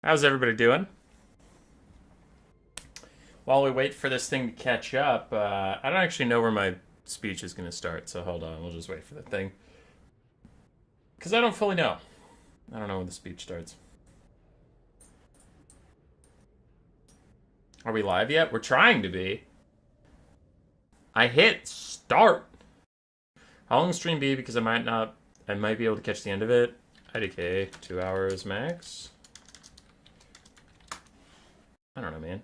How's everybody doing? While we wait for this thing to catch up, I don't actually know where my speech is going to start, so hold on. We'll just wait for the thing. Because I don't fully know. I don't know when the speech starts. Are we live yet? We're trying to be. I hit start. How long will the stream be? Because I might be able to catch the end of it. IDK, 2 hours max. I don't know, man.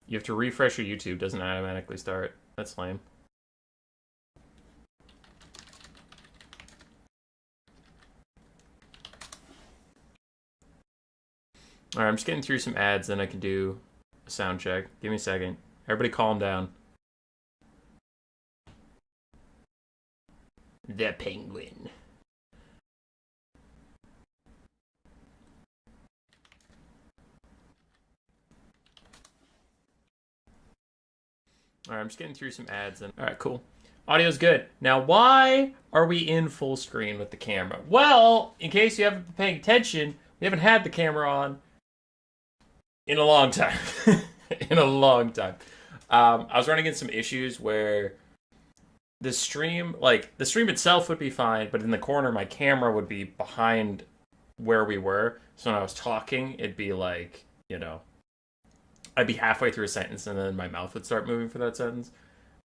You have to refresh your YouTube, doesn't automatically start. That's lame. Alright, I'm just getting through some ads, then I can do a sound check. Give me a second. Everybody calm down. The Penguin. Alright, I'm just getting through some ads. Alright, cool. Audio's good. Now, why are we in full screen with the camera? Well, in case you haven't been paying attention, we haven't had the camera on in a long time. In a long time. I was running into some issues where the stream itself would be fine, but in the corner, my camera would be behind where we were. So when I was talking, it'd be like, I'd be halfway through a sentence and then my mouth would start moving for that sentence.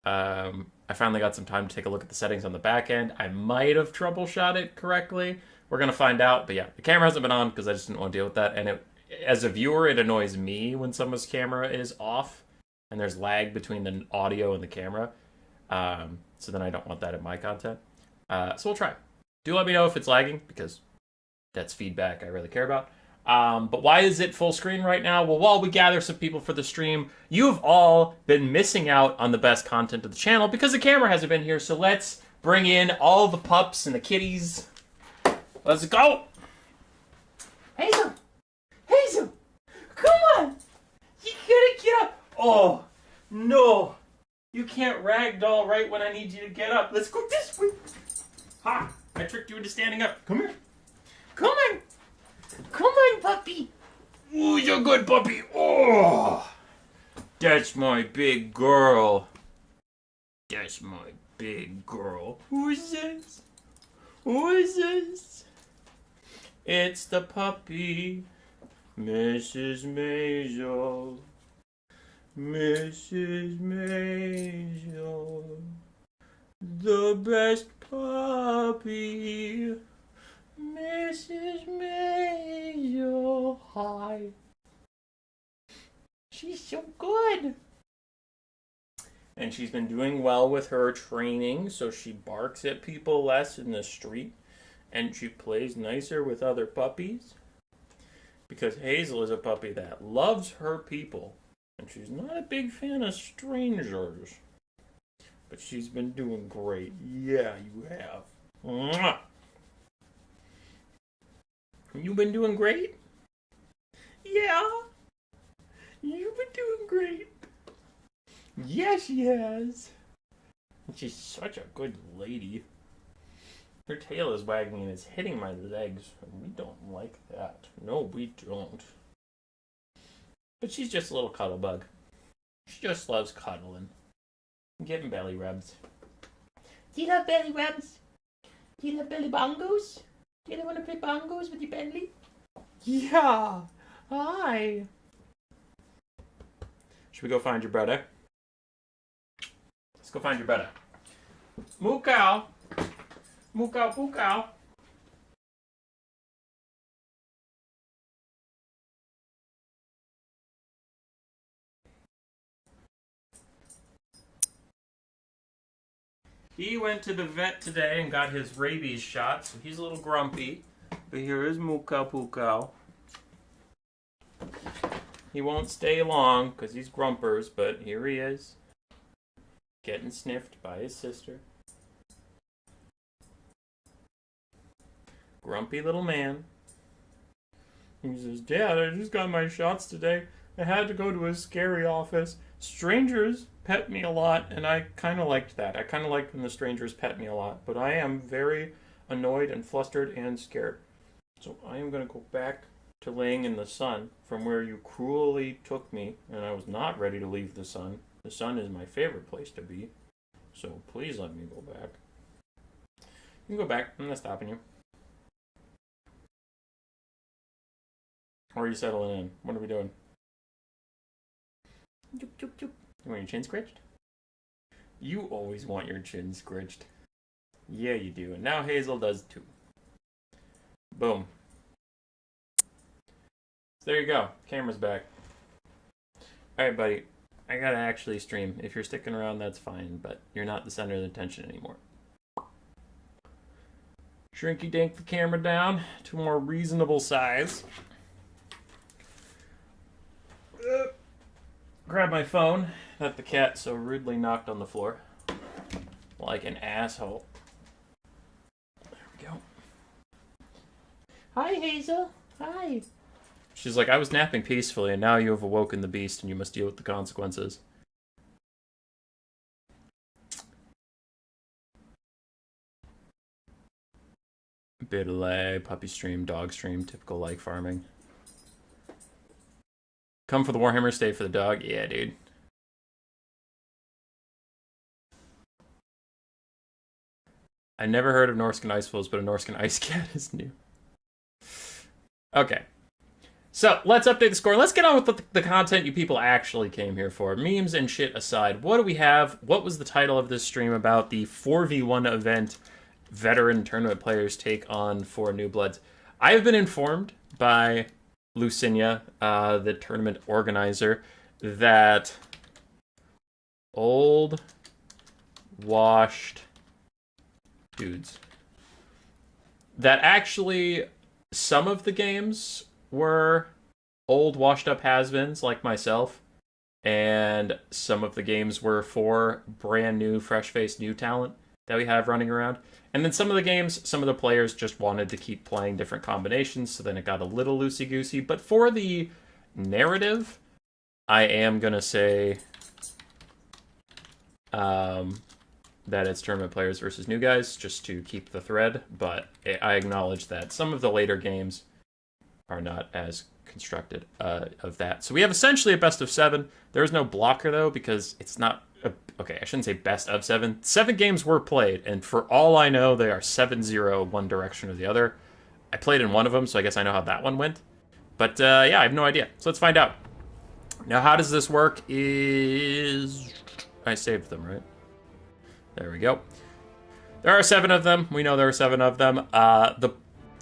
I finally got some time to take a look at the settings on the back end. I might have troubleshot it correctly. We're going to find out. But yeah, the camera hasn't been on because I just didn't want to deal with that. And as a viewer, it annoys me when someone's camera is off and there's lag between the audio and the camera. So then I don't want that in my content. So we'll try. Do let me know if it's lagging because that's feedback I really care about. But why is it full screen right now? Well, while we gather some people for the stream, you've all been missing out on the best content of the channel because the camera hasn't been here. So let's bring in all the pups and the kitties. Let's go! Hazel! Hazel! Come on! You gotta get up! Oh, no! You can't ragdoll right when I need you to get up. Let's go this way! Ha! I tricked you into standing up. Come here. Come on! Come on, puppy. Ooh, you're a good puppy. Oh, that's my big girl. That's my big girl. Who is this? Who is this? It's the puppy, Mrs. Maisel. Mrs. Maisel. The best puppy. Mrs. Maisel, hi. She's so good. And she's been doing well with her training, so she barks at people less in the street, and she plays nicer with other puppies. Because Hazel is a puppy that loves her people, and she's not a big fan of strangers. But she's been doing great. Yeah, you have. Mwah! You've been doing great? Yeah. You've been doing great. Yes, she has. She's such a good lady. Her tail is wagging and it's hitting my legs. We don't like that. No, we don't. But she's just a little cuddle bug. She just loves cuddling. Giving belly rubs. Do you love belly rubs? Do you love belly bongos? Do you want to play bongos with your belly? Yeah. Hi. Should we go find your brother? Let's go find your brother. Moo cow. Moo cow, poo cow. He went to the vet today and got his rabies shot, so he's a little grumpy. But here is Moo Cow Poo Cow. He won't stay long because he's grumpers, but here he is. Getting sniffed by his sister. Grumpy little man. He says, Dad, I just got my shots today. I had to go to a scary office. Strangers pet me a lot, and I kind of liked that. I kind of liked when the strangers pet me a lot, but I am very annoyed and flustered and scared. So I am going to go back to laying in the sun from where you cruelly took me, and I was not ready to leave the sun. The sun is my favorite place to be, so please let me go back. You can go back. I'm not stopping you. Or are you settling in? What are we doing? You want your chin scratched? You always want your chin scratched. Yeah, you do. And now Hazel does too. Boom. So there you go. Camera's back. Alright, buddy. I gotta actually stream. If you're sticking around, that's fine, but you're not the center of the attention anymore. Shrinky dink the camera down to a more reasonable size. Grab my phone that the cat so rudely knocked on the floor. Like an asshole. There we go. Hi, Hazel. Hi. She's like, I was napping peacefully, and now you have awoken the beast, and you must deal with the consequences. Bit of lag, puppy stream, dog stream, typical like farming. Come for the Warhammer, stay for the dog. Yeah, dude. I never heard of Norscan Ice Wolves, but a Norscan Ice Cat is new. Okay. So, let's update the score. Let's get on with the content you people actually came here for. Memes and shit aside, what do we have? What was the title of this stream about? The 4v1 event veteran tournament players take on 4 New Bloods. I have been informed by Lucinia, the tournament organizer, that old, washed dudes. That actually some of the games were old, washed-up has-beens like myself, and some of the games were for brand new, fresh-faced new talent that we have running around. And then some of the games, some of the players just wanted to keep playing different combinations, so then it got a little loosey-goosey. But for the narrative, I am going to say that it's tournament players versus new guys, just to keep the thread. But I acknowledge that some of the later games are not as constructed of that. So we have essentially a best of 7. There is no blocker, though, because it's not... Okay, I shouldn't say best of 7. 7 games were played, and for all I know, they are 7-0 one direction or the other. I played in one of them, so I guess I know how that one went. But, yeah, I have no idea. So let's find out. Now, how does this work is... I saved them, right? There we go. There are 7 of them. We know there are 7 of them.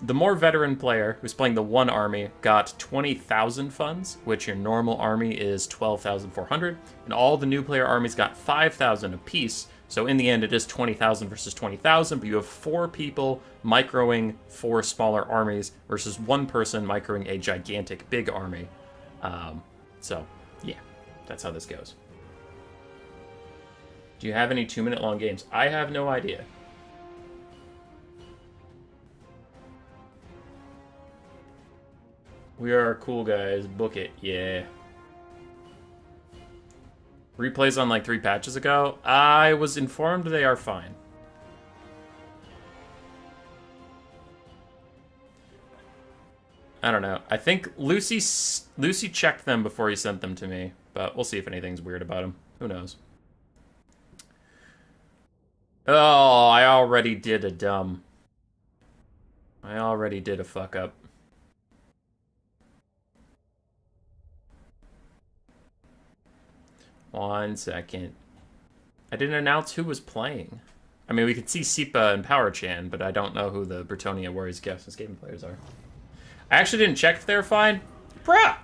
The more veteran player, who's playing the 1 army, got 20,000 funds, which your normal army is 12,400, and all the new player armies got 5,000 apiece. So in the end, it is 20,000 versus 20,000, but you have 4 people microing 4 smaller armies versus 1 person microing a gigantic big army. So, yeah, that's how this goes. Do you have any 2-minute long games? I have no idea. We are cool guys. Book it. Yeah. Replays on like 3 patches ago? I was informed they are fine. I don't know. I think Lucy checked them before he sent them to me, but we'll see if anything's weird about them. Who knows? Oh, I already did a dumb. I already did a fuck up. One second. I didn't announce who was playing. I mean, we could see Sipa and PowerChan, but I don't know who the Bretonnia Warriors Guests and Scaven players are. I actually didn't check if they were fine. Bruh!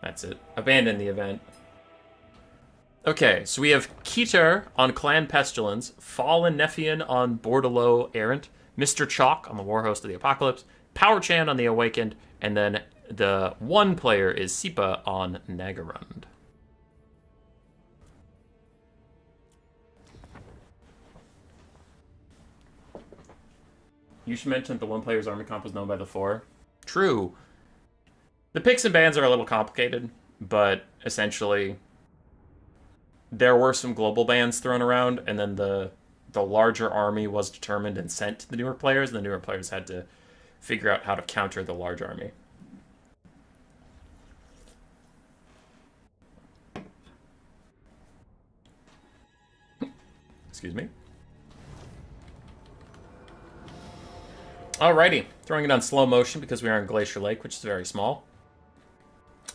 That's it. Abandon the event. Okay, so we have Keter on Clan Pestilence, Fallen Nephian on Bordelot Errant, Mr. Chalk on the Warhost of the Apocalypse, PowerChan on the Awakened, and then the 1 player is Sipa on Nagarund. You should mention that the 1 player's army comp was known by the 4. True. The picks and bans are a little complicated, but essentially there were some global bans thrown around, and then the the larger army was determined and sent to the newer players, and the newer players had to figure out how to counter the large army. Excuse me. Alrighty, throwing it on slow motion because we are in Glacier Lake, which is very small.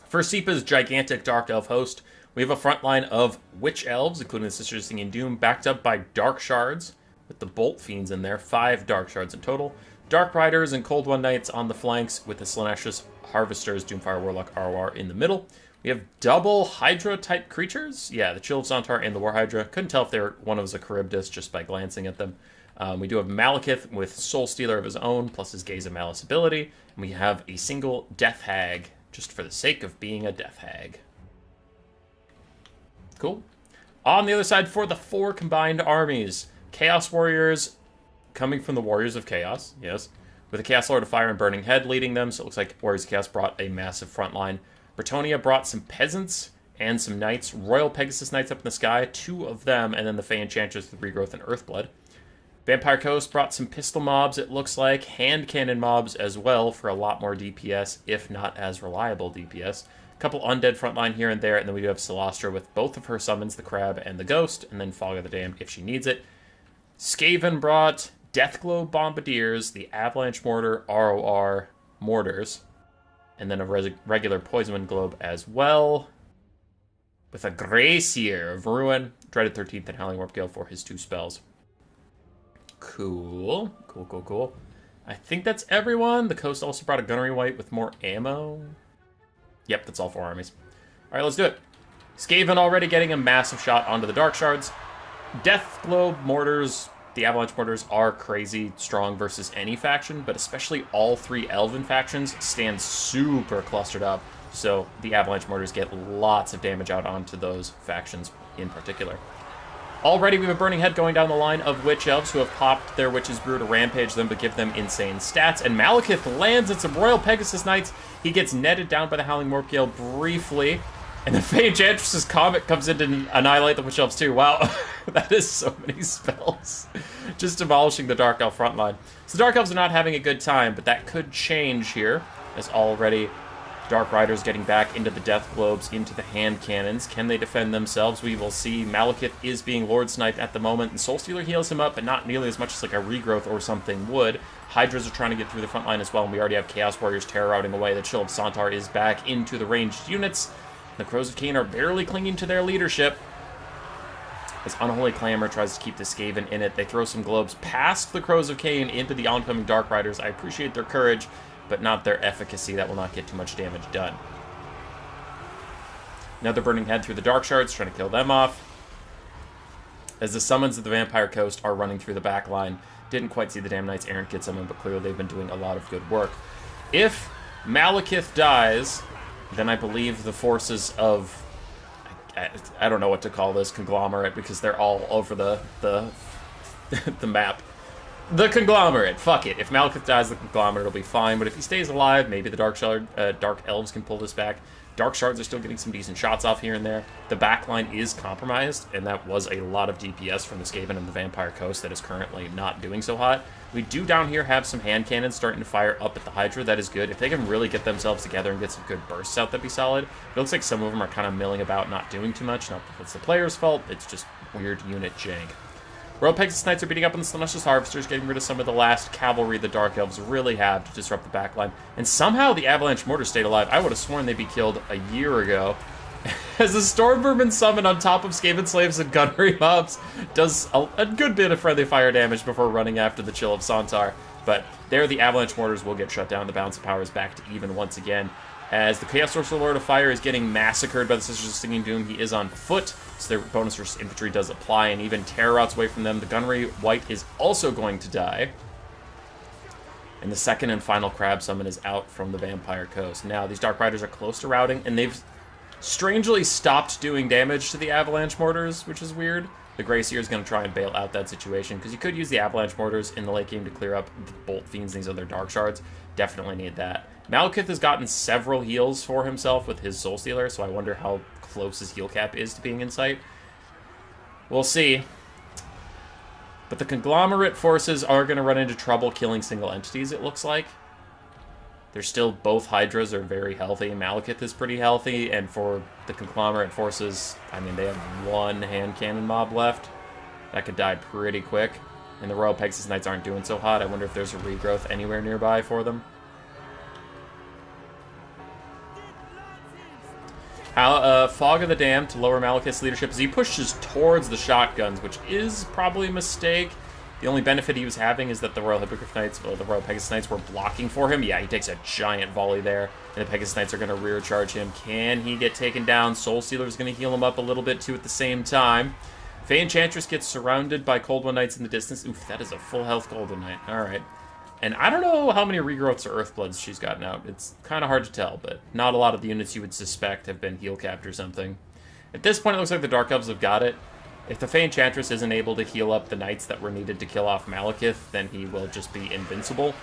For Seepa's gigantic Dark Elf host, we have a front line of Witch Elves, including the Sisters of Singing Doom, backed up by Dark Shards, with the Bolt Fiends in there, 5 Dark Shards in total. Dark Riders and Cold One Knights on the flanks, with the Slaanesh Harvesters, Doomfire Warlock, ROR in the middle. We have double Hydra-type creatures. Yeah, the Chill of Xantar and the War Hydra. Couldn't tell if they were one of us a Charybdis just by glancing at them. We do have Malekith with Soul Stealer of his own, plus his Gaze of Malice ability. And we have a single Death Hag, just for the sake of being a Death Hag. Cool. On the other side, for the 4 combined armies, Chaos Warriors coming from the Warriors of Chaos, yes, with a Chaos Lord of Fire and Burning Head leading them, so it looks like Warriors of Chaos brought a massive front line. Bretonnia brought some Peasants and some Knights, Royal Pegasus Knights up in the sky, 2 of them, and then the Fey Enchanters with Regrowth and Earthblood. Vampire Coast brought some pistol mobs, it looks like, hand cannon mobs as well for a lot more DPS, if not as reliable DPS. A couple undead frontline here and there, and then we do have Celastra with both of her summons, the Crab and the Ghost, and then Fog of the Damned if she needs it. Skaven brought Deathglow Bombardiers, the Avalanche Mortar, ROR Mortars, and then a regular Poison Wind Globe as well, with a Gracier of Ruin, Dreaded 13th, and Howling Warp Gale for his 2 spells. Cool. Cool. I think that's everyone. The Coast also brought a Gunnery White with more ammo. Yep, that's all 4 armies. Alright, let's do it. Skaven already getting a massive shot onto the Dark Shards. Deathglow Mortars, the Avalanche Mortars, are crazy strong versus any faction, but especially all 3 Elven factions stand super clustered up, so the Avalanche Mortars get lots of damage out onto those factions in particular. Already we have a Burning Head going down the line of Witch Elves who have popped their Witch's Brew to rampage them but give them insane stats. And Malekith lands at some Royal Pegasus Knights. He gets netted down by the Howling Warp Gale briefly. And the Fey Enchantress's Comet comes in to annihilate the Witch Elves too. Wow, that is so many spells. Just demolishing the Dark Elf frontline. So the Dark Elves are not having a good time, but that could change here, as already Dark Riders getting back into the Death Globes, into the hand cannons. Can they defend themselves? We will see. Malekith is being Lord Sniped at the moment, and Soul Stealer heals him up, but not nearly as much as like a Regrowth or something would. Hydras are trying to get through the front line as well, and we already have Chaos Warriors terror routing away. The Chill of Xantar is back into the ranged units. The Crows of Cain are barely clinging to their leadership, as Unholy Clamor tries to keep the Scaven in it. They throw some globes past the Crows of Cain into the oncoming Dark Riders. I appreciate their courage, but not their efficacy. That will not get too much damage done. Another Burning Head through the Dark Shards, trying to kill them off. As the summons of the Vampire Coast are running through the back line. Didn't quite see the Damn Knights Errant get someone, but clearly they've been doing a lot of good work. If Malekith dies, then I believe the forces of... I don't know what to call this conglomerate, because they're all over the the map. The conglomerate, fuck it. If Malekith dies, the conglomerate will be fine, but if he stays alive, maybe the Dark Elves can pull this back. Dark Shards are still getting some decent shots off here and there. The backline is compromised, and that was a lot of DPS from the Skaven and the Vampire Coast that is currently not doing so hot. We do down here have some hand cannons starting to fire up at the Hydra. That is good. If they can really get themselves together and get some good bursts out, that'd be solid. It looks like some of them are kind of milling about, not doing too much. Not that it's the player's fault, it's just weird unit jank. Royal Pegasus Knights are beating up on the Slaanesh Harvesters, getting rid of some of the last cavalry the Dark Elves really have to disrupt the backline. And somehow the Avalanche Mortars stayed alive. I would have sworn they'd be killed a year ago. As the Stormvermin summon on top of Skaven Slaves and Gunnery Mobs does a good bit of friendly fire damage before running after the Chill of Xantar. But there the Avalanche Mortars will get shut down. The balance of power is back to even once again. As the Chaos Sorcerer Lord of Fire is getting massacred by the Sisters of Singing Doom, he is on foot, so their bonus versus infantry does apply, and even terror routes away from them. The Gunnery White is also going to die. And the second and final Crab Summon is out from the Vampire Coast. Now, these Dark Riders are close to routing, and they've strangely stopped doing damage to the Avalanche Mortars, which is weird. The Gracier is going to try and bail out that situation, because you could use the Avalanche Mortars in the late game to clear up the Bolt Fiends and these other Dark Shards. Definitely need that. Malekith has gotten several heals for himself with his Soul Stealer, so I wonder how close his heal cap is to being in sight. We'll see. But the conglomerate forces are going to run into trouble killing single entities, it looks like. They're still, both Hydras are very healthy. Malekith is pretty healthy, and for the conglomerate forces, I mean, they have one hand cannon mob left. That could die pretty quick. And the Royal Pegasus Knights aren't doing so hot. I wonder if there's a regrowth anywhere nearby for them. Fog of the Damned to lower Malekith's leadership as he pushes towards the shotguns, which is probably a mistake. The only benefit he was having is that the Royal Hippogriff Knights, well, the Royal Pegasus Knights were blocking for him. Yeah, he takes a giant volley there, and the Pegasus Knights are going to rear charge him. Can he get taken down? Soul Stealer is going to heal him up a little bit, too, at the same time. Fey Enchantress gets surrounded by Cold One Knights in the distance. Oof, that is a full health Cold One Knight. All right. And I don't know how many regrowths or Earthbloods she's gotten out. It's kind of hard to tell, but not a lot of the units you would suspect have been heal capped or something. At this point, it looks like the Dark Elves have got it. If the Fey Enchantress isn't able to heal up the Knights that were needed to kill off Malekith, then he will just be invincible.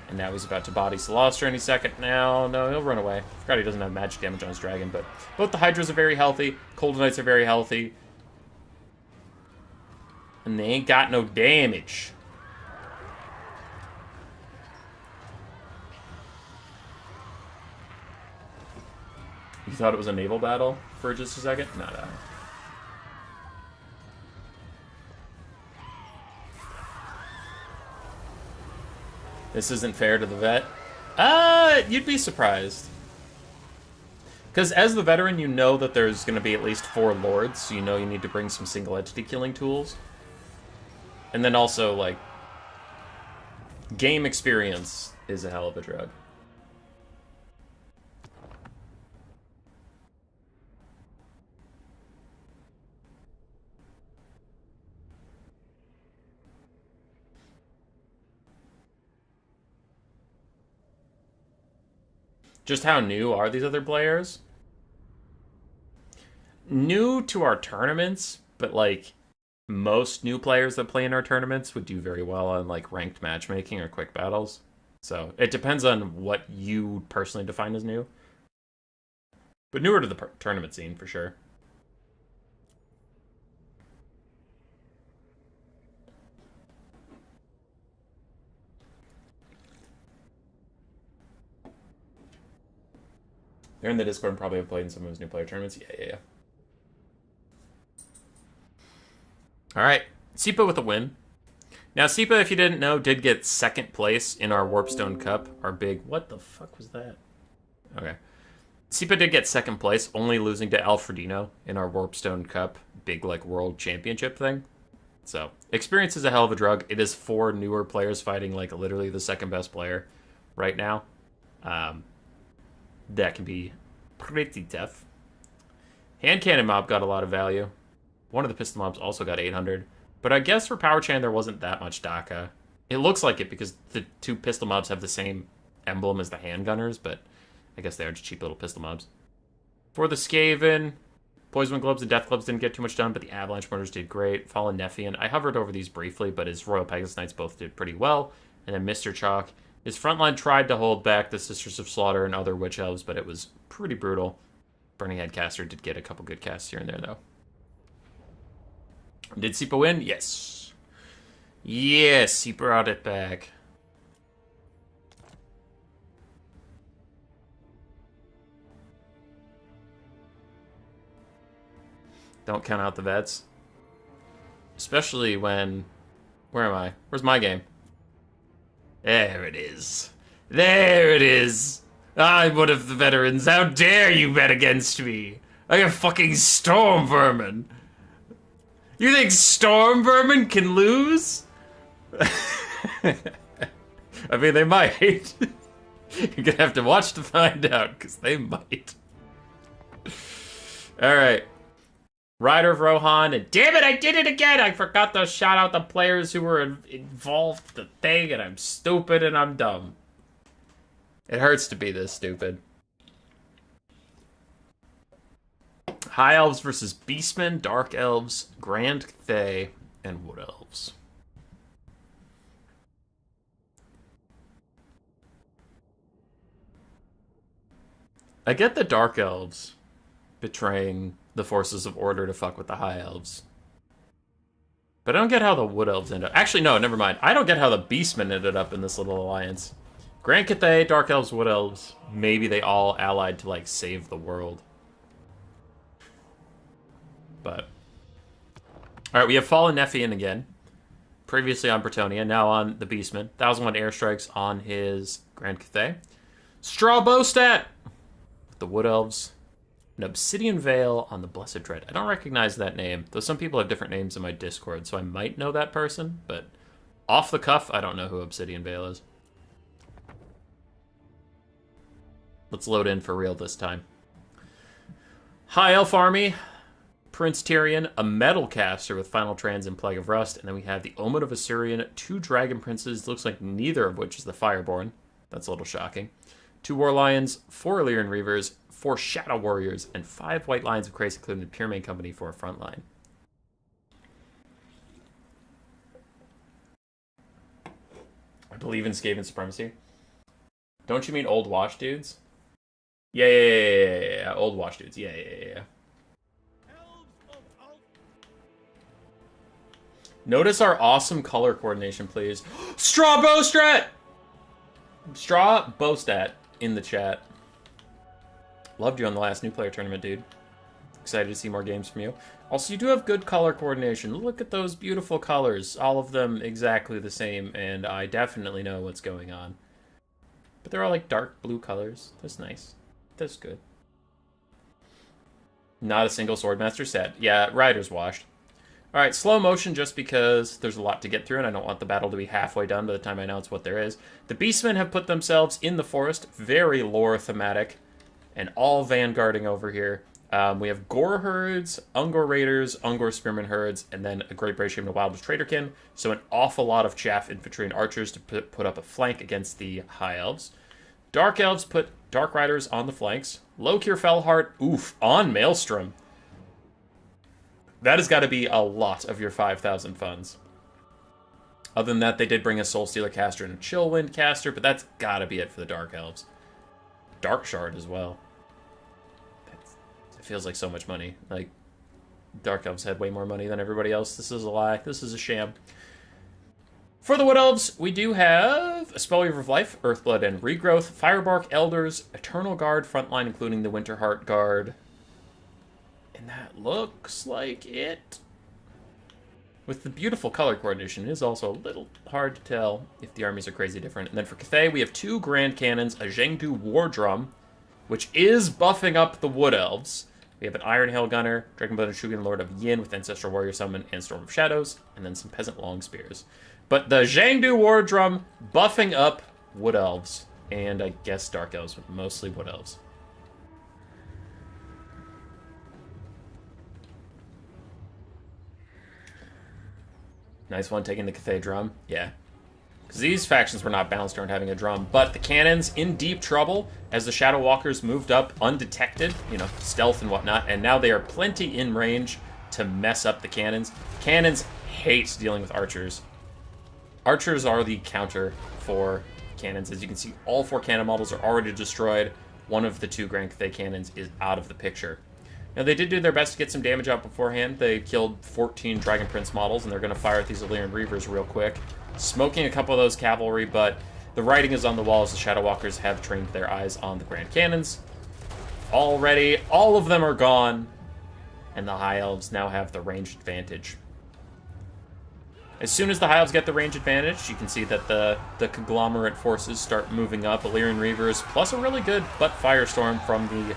And now he's about to body Celostra any second now. No, he'll run away. I forgot he doesn't have magic damage on his dragon, but both the Hydras are very healthy. Cold Knights are very healthy. And they ain't got no damage. You thought it was a naval battle for just a second? No. This isn't fair to the vet. You'd be surprised. Because as the veteran, you know that there's going to be at least 4 lords, so you know you need to bring some single entity killing tools. And then also, like, game experience is a hell of a drug. Just how new are these other players? New to our tournaments, but like most new players that play in our tournaments would do very well on like ranked matchmaking or quick battles. So it depends on what you personally define as new. But newer to the tournament scene for sure. They're in the Discord and probably have played in some of his new player tournaments. Yeah. All right. Sipa with a win. Now, Sipa, if you didn't know, did get second place in our Warpstone Cup. Our big... What the fuck was that? Okay. Sipa did get second place, only losing to Alfredino in our Warpstone Cup big, like, world championship thing. So, experience is a hell of a drug. It is 4 newer players fighting, like, literally the second best player right now. That can be pretty tough. Hand Cannon Mob got a lot of value. One of the Pistol Mobs also got 800. But I guess for Power Chain, there wasn't that much DACA. It looks like it because the 2 Pistol Mobs have the same emblem as the Handgunners, but I guess they are just cheap little Pistol Mobs. For the Scaven, Poison Globes and Death Clubs didn't get too much done, but the Avalanche Murders did great. Fallen Nephian, I hovered over these briefly, but his Royal Pegasus Knights both did pretty well. And then Mr. Chalk, his frontline tried to hold back the Sisters of Slaughter and other Witch Elves, but it was pretty brutal. Burning Head Caster did get a couple good casts here and there, though. Did Sipa win? Yes. Yes, he brought it back. Don't count out the vets. Especially when... Where am I? Where's my game? There it is. There it is. I'm one of the veterans. How dare you bet against me? I am fucking Storm Vermin. You think Storm Vermin can lose? I mean, they might. You're gonna have to watch to find out, because they might. Alright. Rider of Rohan, and damn it, I did it again! I forgot to shout out the players who were involved in the thing, and I'm stupid and I'm dumb. It hurts to be this stupid. High Elves versus Beastmen, Dark Elves, Grand Thay, and Wood Elves. I get the Dark Elves betraying the forces of order to fuck with the High Elves. But I don't get how the Wood Elves end up. Actually, no, never mind. I don't get how the Beastmen ended up in this little alliance. Grand Cathay, Dark Elves, Wood Elves. Maybe they all allied to, like, save the world. But. Alright, we have Fallen Nephian again. Previously on Bretonnia, now on the Beastmen. 1,001 airstrikes on his Grand Cathay. Straw Bowstat! With the Wood Elves. An Obsidian Veil on the Blessed Dread. I don't recognize that name, though some people have different names in my Discord, so I might know that person, but off the cuff, I don't know who Obsidian Veil is. Let's load in for real this time. High Elf Army, Prince Tyrion, a Metal Caster with Final Trans and Plague of Rust, and then we have the Omen of Assyrian, 2 Dragon Princes, looks like neither of which is the Fireborn. That's a little shocking. 2 War Lions, 4 Illyrian Reavers, 4 Shadow Warriors, and 5 White Lions of Crace, including the Pure Main Company for a front line. I believe in Scaven supremacy. Don't you mean Old Watch dudes? Yeah. Old Watch dudes. Yeah. Notice our awesome color coordination, please. Straw Bowstat! Straw Bowstat in the chat. Loved you on the last New Player Tournament, dude. Excited to see more games from you. Also, you do have good color coordination. Look at those beautiful colors. All of them exactly the same, and I definitely know what's going on. But they're all like dark blue colors. That's nice. That's good. Not a single Swordmaster set. Yeah, Rider's washed. Alright, slow motion just because there's a lot to get through, and I don't want the battle to be halfway done by the time I announce what there is. The Beastmen have put themselves in the forest. Very lore thematic. And all vanguarding over here. We have Gore herds, Ungor raiders, Ungor spearmen herds, and then a Great British Shaman of Wild with Traderkin. So an awful lot of chaff infantry and archers to put up a flank against the High Elves. Dark Elves put Dark Riders on the flanks. Lokir Fellheart, oof, on Maelstrom. That has got to be a lot of your 5,000 funds. Other than that, they did bring a Soul Stealer caster and a Chillwind caster, but that's got to be it for the Dark Elves. Dark Shard as well. It feels like so much money. Like, Dark Elves had way more money than everybody else. This is a lie. This is a sham. For the Wood Elves, we do have a Spellweaver of Life, Earthblood and Regrowth, Firebark, Elders, Eternal Guard, Frontline, including the Winterheart Guard. And that looks like it. With the beautiful color coordination, it is also a little hard to tell if the armies are crazy different. And then for Cathay, we have 2 Grand Cannons, a Zhengdu War Drum, which is buffing up the Wood Elves. We have an Iron Hail Gunner, Dragonblood and Shugen, Lord of Yin with Ancestral Warrior Summon and Storm of Shadows, and then some Peasant Long Spears. But the Zhengdu War Drum buffing up Wood Elves, and I guess Dark Elves, but mostly Wood Elves. Nice one taking the Cathay drum. Yeah. Because these factions were not balanced around having a drum. But the cannons in deep trouble as the Shadow Walkers moved up undetected. You know, stealth and whatnot. And now they are plenty in range to mess up the cannons. Cannons hate dealing with archers. Archers are the counter for cannons. As you can see, all 4 cannon models are already destroyed. One of the 2 Grand Cathay cannons is out of the picture. Now, they did do their best to get some damage out beforehand. They killed 14 Dragon Prince models, and they're going to fire at these Illyrian Reavers real quick. Smoking a couple of those cavalry, but the writing is on the wall as the Shadow Walkers have trained their eyes on the Grand Cannons. Already, all of them are gone, and the High Elves now have the range advantage. As soon as the High Elves get the range advantage, you can see that the conglomerate forces start moving up. Illyrian Reavers, plus a really good butt Firestorm from the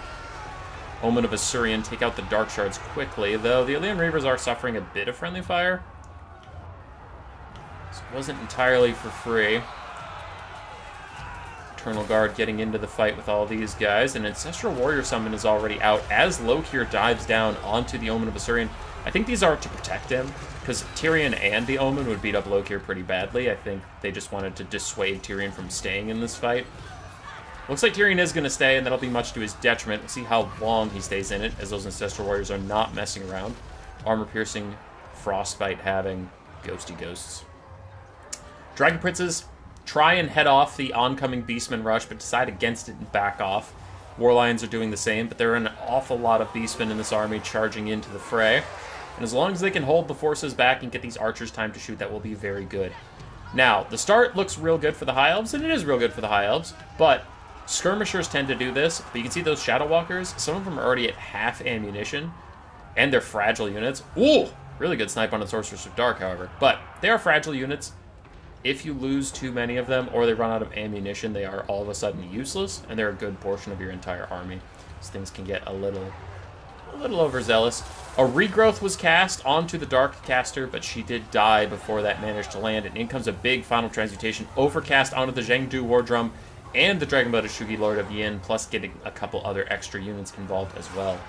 Omen of Assyrian, take out the Dark Shards quickly, though the Illyrian Reavers are suffering a bit of friendly fire. So it wasn't entirely for free. Eternal Guard getting into the fight with all these guys, and Ancestral Warrior Summon is already out as Lokir dives down onto the Omen of Assyrian. I think these are to protect him, because Tyrion and the Omen would beat up Lokir pretty badly. I think they just wanted to dissuade Tyrion from staying in this fight. Looks like Tyrion is going to stay, and that'll be much to his detriment. We'll see how long he stays in it, as those Ancestral Warriors are not messing around. Armor-piercing, frostbite-having, ghosty ghosts. Dragon Princes try and head off the oncoming Beastmen rush, but decide against it and back off. War Lions are doing the same, but there are an awful lot of Beastmen in this army charging into the fray. And as long as they can hold the forces back and get these archers time to shoot, that will be very good. Now, the start looks real good for the High Elves, and it is real good for the High Elves, but skirmishers tend to do this. But you can see those Shadow Walkers, some of them are already at half ammunition, and they're fragile units. Ooh! Really good snipe on the Sorceress of Dark, however. But they are fragile units. If you lose too many of them, or they run out of ammunition, they are all of a sudden useless, and they're a good portion of your entire army. So things can get a little overzealous. A regrowth was cast onto the Dark Caster, but she did die before that managed to land, and in comes a big final transmutation, overcast onto the Zhengdu War Drum and the Dragon-Blooded Shugi Lord of Yin, plus getting a couple other extra units involved as well.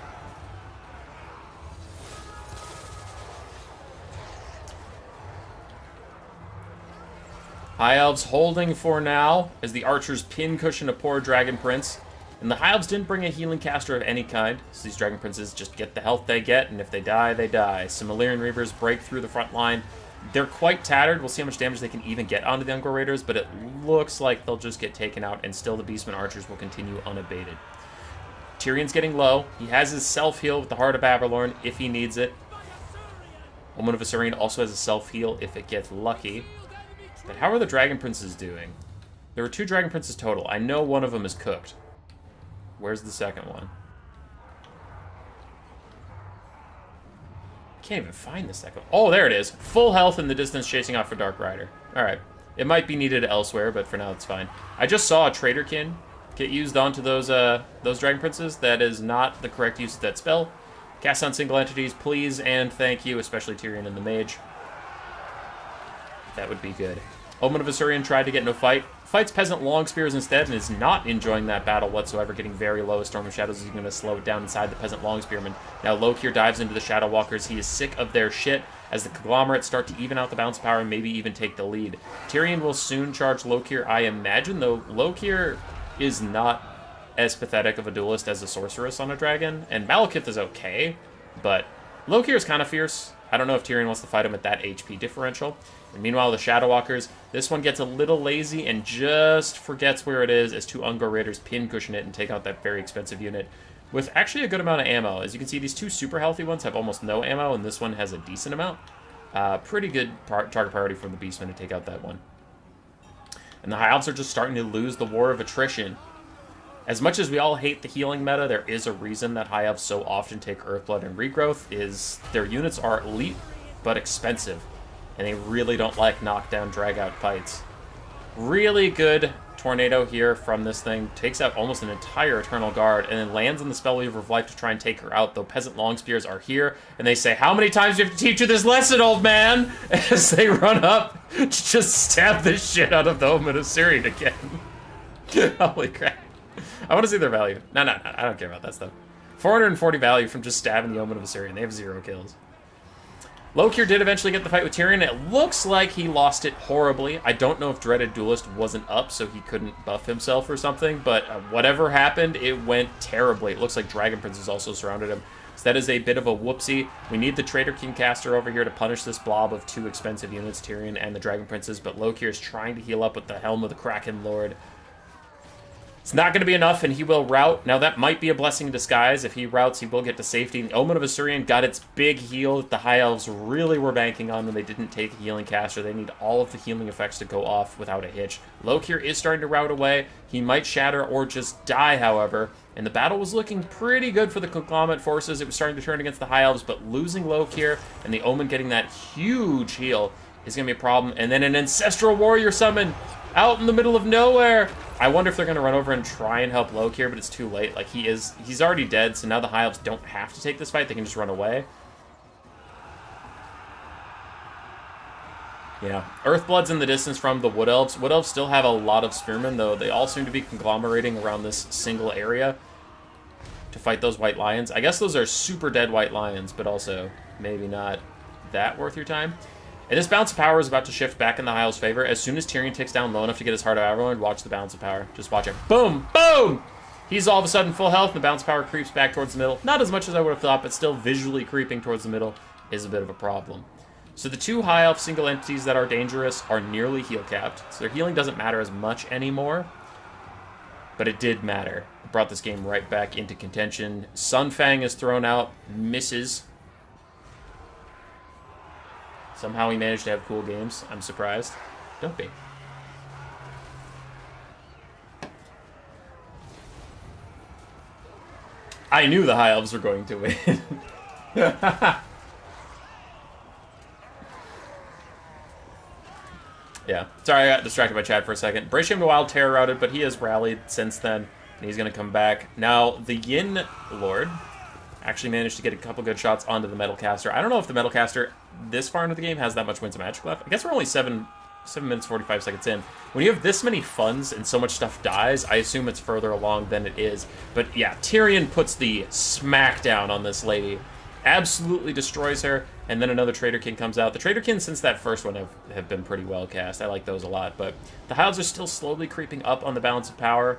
High Elves holding for now as the archers pincushion a poor Dragon Prince. And the High Elves didn't bring a healing caster of any kind, so these Dragon Princes just get the health they get, and if they die, they die. Some Illyrian Reavers break through the front line. They're quite tattered. We'll see how much damage they can even get onto the Ungor Raiders, but it looks like they'll just get taken out, and still the Beastmen archers will continue unabated. Tyrion's getting low. He has his self-heal with the Heart of Aberlorn if he needs it. Omen of Asuryan also has a self-heal if it gets lucky. But how are the Dragon Princes doing? There were 2 Dragon Princes total. I know one of them is cooked. Where's the second one? Can't even find the second one. Oh, there it is. Full health in the distance chasing off for Dark Rider. Alright. It might be needed elsewhere, but for now it's fine. I just saw a Traitorkin get used onto those Dragon Princes. That is not the correct use of that spell. Cast on single entities, please and thank you, especially Tyrion and the Mage. That would be good. Omen of Asuryan tried to get in a fight. Fights Peasant Long Spears instead and is not enjoying that battle whatsoever, getting very low. Storm of Shadows is going to slow it down inside the Peasant Long Spearman. Now Lokir dives into the Shadow Walkers. He is sick of their shit as the conglomerates start to even out the bounce power and maybe even take the lead. Tyrion will soon charge Lokir, I imagine, though Lokir is not as pathetic of a duelist as a sorceress on a dragon, and Malekith is okay, but Lokir is kind of fierce. I don't know if Tyrion wants to fight him at that HP differential. And meanwhile, the Shadow Walkers, this one gets a little lazy and just forgets where it is as 2 Ungor Raiders pincushion it and take out that very expensive unit with actually a good amount of ammo. As you can see, these 2 super healthy ones have almost no ammo, and this one has a decent amount. Pretty good target priority from the Beastmen to take out that one. And the High Elves are just starting to lose the war of attrition. As much as we all hate the healing meta, there is a reason that High Elves so often take Earthblood and Regrowth, is their units are elite but expensive. And they really don't like knockdown, drag-out fights. Really good tornado here from this thing. Takes out almost an entire Eternal Guard, and then lands on the Spellweaver of Life to try and take her out, though Peasant Longspears are here, and they say, "How many times do you have to teach you this lesson, old man?" As they run up to just stab the shit out of the Omen of Asuryan again. Holy crap. I want to see their value. No, I don't care about that stuff. 440 value from just stabbing the Omen of Asuryan. They have 0 kills. Lokir did eventually get the fight with Tyrion. It looks like he lost it horribly. I don't know if Dreaded Duelist wasn't up, so he couldn't buff himself or something, but whatever happened, it went terribly. It looks like Dragon Prince has also surrounded him. So that is a bit of a whoopsie. We need the Traitor King caster over here to punish this blob of 2 expensive units, Tyrion and the Dragon Princes, but Lokir is trying to heal up with the Helm of the Kraken Lord. It's not going to be enough, and he will rout. Now, that might be a blessing in disguise. If he routs, he will get to safety. The Omen of Asuryan got its big heal that the High Elves really were banking on when they didn't take a healing caster. They need all of the healing effects to go off without a hitch. Lokir is starting to rout away. He might shatter or just die, however. And the battle was looking pretty good for the conglomerate forces. It was starting to turn against the High Elves, but losing Lokir and the Omen getting that huge heal is going to be a problem. And then an Ancestral Warrior summon out in the middle of nowhere. I wonder if they're going to run over and try and help Lokir, but it's too late. Like, he's already dead, so now the High Elves don't have to take this fight. They can just run away. Yeah. Earthblood's in the distance from the Wood Elves. Wood Elves still have a lot of spearmen, though. They all seem to be conglomerating around this single area to fight those White Lions. I guess those are super dead White Lions, but also maybe not that worth your time. And this Balance of Power is about to shift back in the High Elves' favor. As soon as Tyrion ticks down low enough to get his Heart of Aberlorn, watch the Balance of Power. Just watch it. Boom! Boom! He's all of a sudden full health, and the Balance of Power creeps back towards the middle. Not as much as I would have thought, but still visually creeping towards the middle is a bit of a problem. So the 2 High Elf single entities that are dangerous are nearly heal capped. So their healing doesn't matter as much anymore. But it did matter. It brought this game right back into contention. Sunfang is thrown out. Misses. Somehow he managed to have cool games. I'm surprised. Don't be. I knew the High Elves were going to win. Yeah. Sorry, I got distracted by chat for a second. British him to Wild Terror routed, but he has rallied since then, and he's going to come back. Now, the Yin Lord actually managed to get a couple good shots onto the Metal Caster. I don't know if the Metal Caster, this far into the game, has that much Winds of Magic left. I guess we're only 7 minutes, 45 seconds in. When you have this many funds and so much stuff dies, I assume it's further along than it is. But yeah, Tyrion puts the smackdown on this lady. Absolutely destroys her, and then another Traitorkin comes out. The Traitorkin, since that first one, have been pretty well cast. I like those a lot, but the Hiles are still slowly creeping up on the balance of power.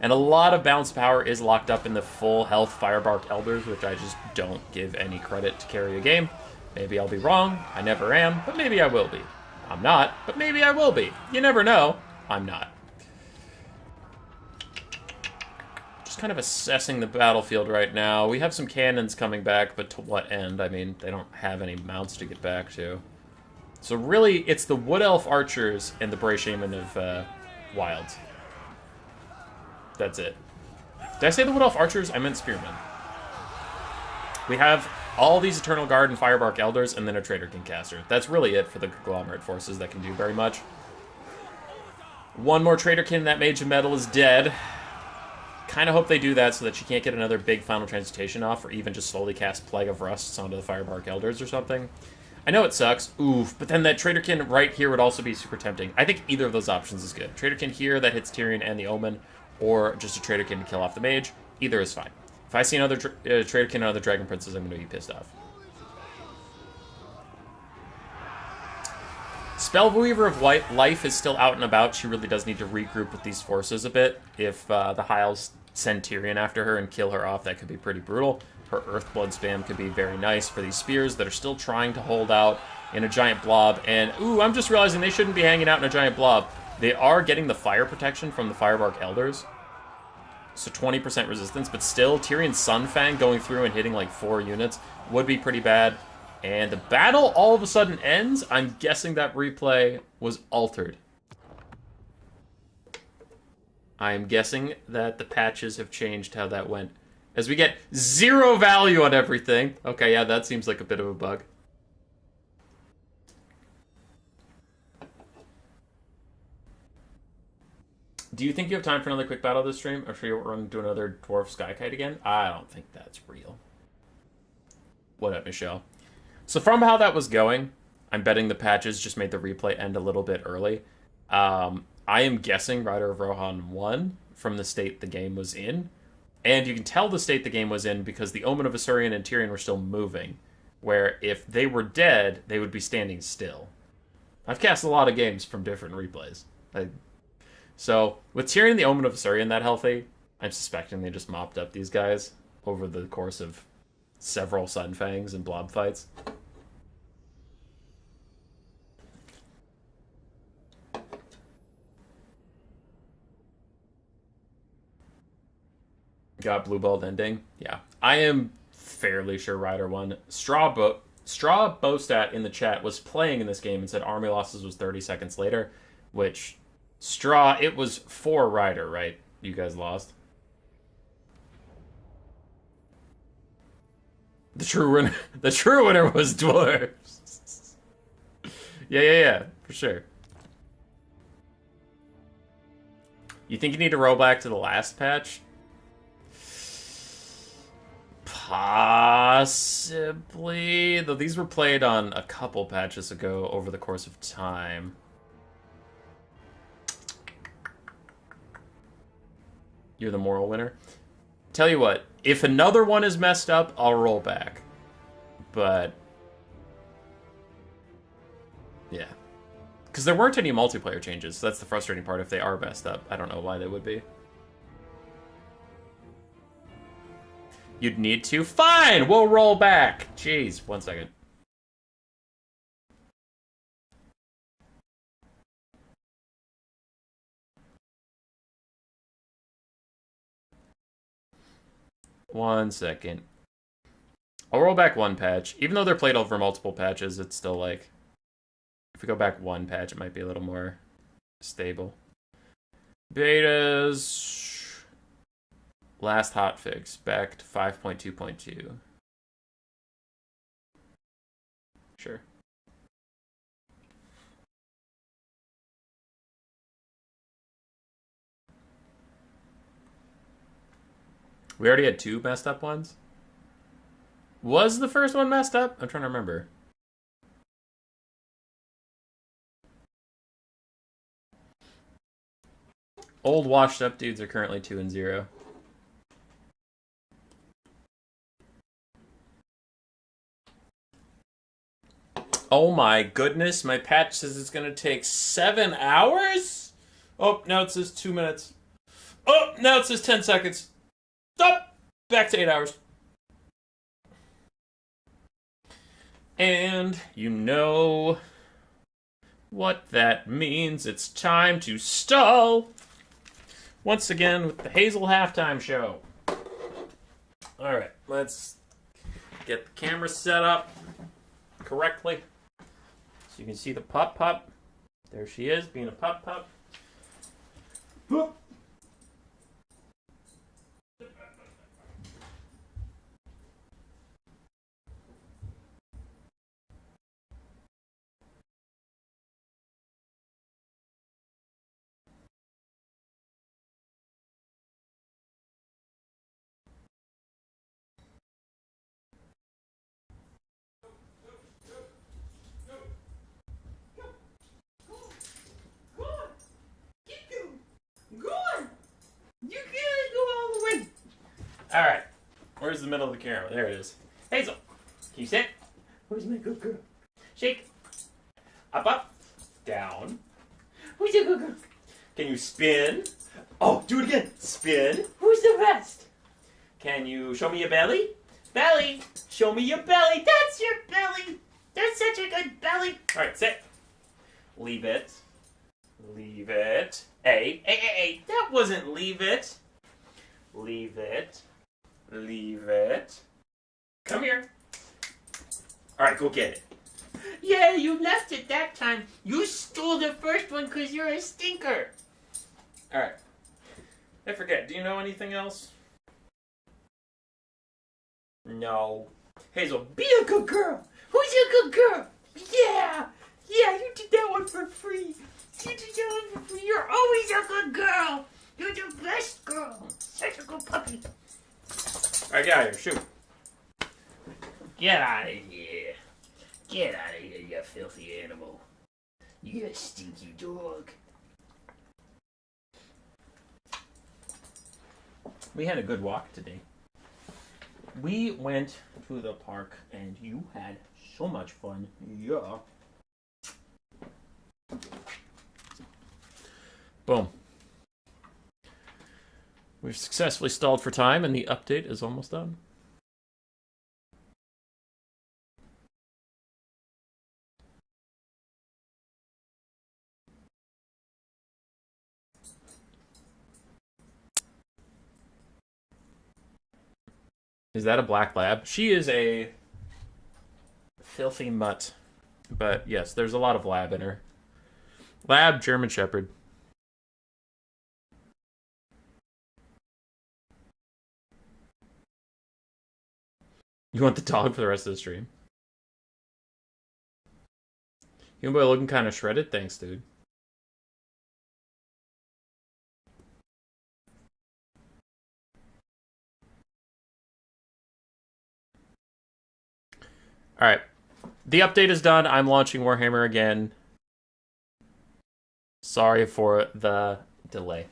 And a lot of balance of power is locked up in the full health Firebark Elders, which I just don't give any credit to carry a game. Maybe I'll be wrong. I never am, but maybe I will be. I'm not, but maybe I will be. You never know. I'm not. Just kind of assessing the battlefield right now. We have some cannons coming back, but to what end? I mean, they don't have any mounts to get back to. So really, it's the Wood Elf Archers and the Bray Shaman of Wilds. That's it. Did I say the Wood Elf Archers? I meant Spearmen. We have all these Eternal Guard and Firebark Elders, and then a Traitorkin Caster. That's really it for the Conglomerate forces that can do very much. One more Traitorkin, that Mage of Metal is dead. Kind of hope they do that so that she can't get another big Final Transmutation off, or even just slowly cast Plague of Rusts onto the Firebark Elders or something. I know it sucks, oof, but then that Traitorkin right here would also be super tempting. I think either of those options is good. Traitorkin here that hits Tyrion and the Omen, or just a Traitorkin to kill off the Mage. Either is fine. If I see another Traitorkin and other Dragon Princes, I'm going to be pissed off. Spellweaver of White Life is still out and about. She really does need to regroup with these forces a bit. If the Hiles send Tyrion after her and kill her off, that could be pretty brutal. Her Earth Blood spam could be very nice for these spears that are still trying to hold out in a giant blob. And, ooh, I'm just realizing they shouldn't be hanging out in a giant blob. They are getting the fire protection from the Firebark Elders. So 20% resistance, but still, Tyrion's Sunfang going through and hitting like 4 units would be pretty bad. And the battle all of a sudden ends. I'm guessing that replay was altered. I am guessing that the patches have changed how that went. As we get 0 value on everything. Okay, yeah, that seems like a bit of a bug. Do you think you have time for another quick battle this stream? I'm sure you'll run into another Dwarf Sky Kite again. I don't think that's real. What up, Michelle? So from how that was going, I'm betting the patches just made the replay end a little bit early. I am guessing Rider of Rohan won from the state the game was in. And you can tell the state the game was in because the Omen of Asuryan and Tyrion were still moving. Where if they were dead, they would be standing still. I've cast a lot of games from different replays. So, with Tyrion and the Omen of Asuryan that healthy, I'm suspecting they just mopped up these guys over the course of several Sunfangs and blob fights. Got blue balled ending. Yeah. I am fairly sure Ryder won. Straw Bostat in the chat was playing in this game and said army losses was 30 seconds later, which Straw, it was for Ryder, right? You guys lost. The true winner was dwarves. Yeah, for sure. You think you need to roll back to the last patch? Possibly, though these were played on a couple patches ago over the course of time. You're the moral winner. Tell you what, if another one is messed up, I'll roll back. But yeah, because there weren't any multiplayer changes, so that's the frustrating part. If they are messed up, I don't know why they would be. You'd need to? Fine! We'll roll back! Jeez, 1 second. One second. I'll roll back one patch. Even though they're played over multiple patches, it's still like... If we go back one patch, it might be a little more stable. Betas... Last hotfix, back to 5.2.2. Sure. We already had 2 messed up ones? Was the first one messed up? I'm trying to remember. Old washed up dudes are currently 2-0. Oh my goodness, my patch says it's gonna take 7 hours? Oh, now it says 2 minutes. Oh, now it says 10 seconds. Stop! Back to 8 hours. And you know what that means. It's time to stall. Once again with the Hazel halftime show. Alright, let's get the camera set up correctly. So you can see the pup. There she is, being a pup. Alright. Where's the middle of the camera? There it is. Hazel, can you sit? Where's my good girl? Shake. Up. Down. Where's your good girl? Can you spin? Oh, do it again. Spin. Who's the best? Can you show me your belly? Belly. Show me your belly. That's your belly. That's such a good belly. Alright, sit. Leave it. Leave it. Hey. That wasn't leave it. Leave it. Leave it. Come here. Alright, go get it. Yeah, you left it that time. You stole the first one because you're a stinker. Alright. I forget, do you know anything else? No. Hazel, be a good girl. Who's a good girl? Yeah, you did that one for free. You did that one for free. You're always a good girl. You're the best girl. Such a good puppy. Alright, get out of here. Shoot. Get out of here. Get out of here, you filthy animal. You stinky dog. We had a good walk today. We went to the park and you had so much fun. Yeah. Boom. We've successfully stalled for time and the update is almost done. Is that a black lab? She is a filthy mutt. But yes, there's a lot of lab in her. Lab, German Shepherd. You want the dog for the rest of the stream? You boy looking kind of shredded? Thanks, dude. Alright. The update is done. I'm launching Warhammer again. Sorry for the delay.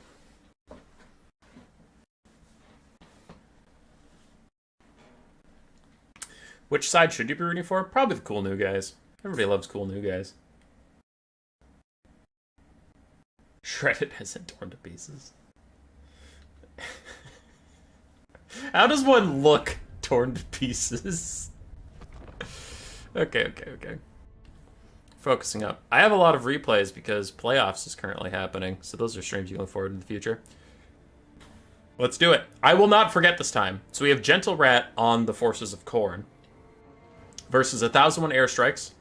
Which side should you be rooting for? Probably the cool new guys. Everybody loves cool new guys. Shredded isn't torn to pieces. How does one look torn to pieces? Okay. Focusing up. I have a lot of replays because playoffs is currently happening, so those are streams you can look forward in the future. Let's do it. I will not forget this time. So we have Gentle Rat on the forces of Khorne. versus 1,001 airstrikes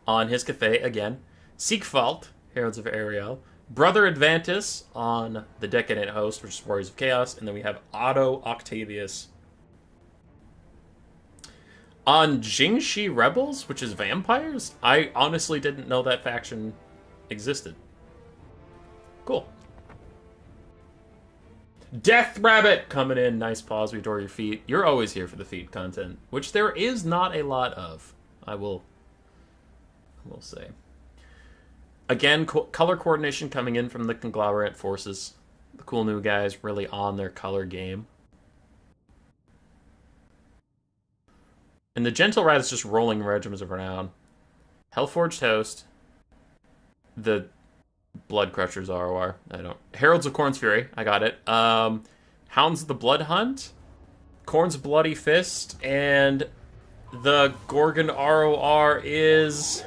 on his Cathay again. Seekfalt, Heralds of Ariel. Brother Advantus on the Decadent Host, which is Warriors of Chaos. And then we have Otto Octavius on Jingxi Rebels, which is vampires. I honestly didn't know that faction existed. Cool. Death Rabbit coming in. Nice pause. We adore your feet. You're always here for the feet content, which there is not a lot of. I will say. Again, color coordination coming in from the conglomerate forces. The cool new guys really on their color game. And the Gentle Rat is just rolling regiments of renown. Hellforged Host. The Blood Crushers ROR. I don't. Heralds of Khorne's Fury. I got it. Hounds of the Blood Hunt. Khorne's Bloody Fist. And the Gorgon ROR is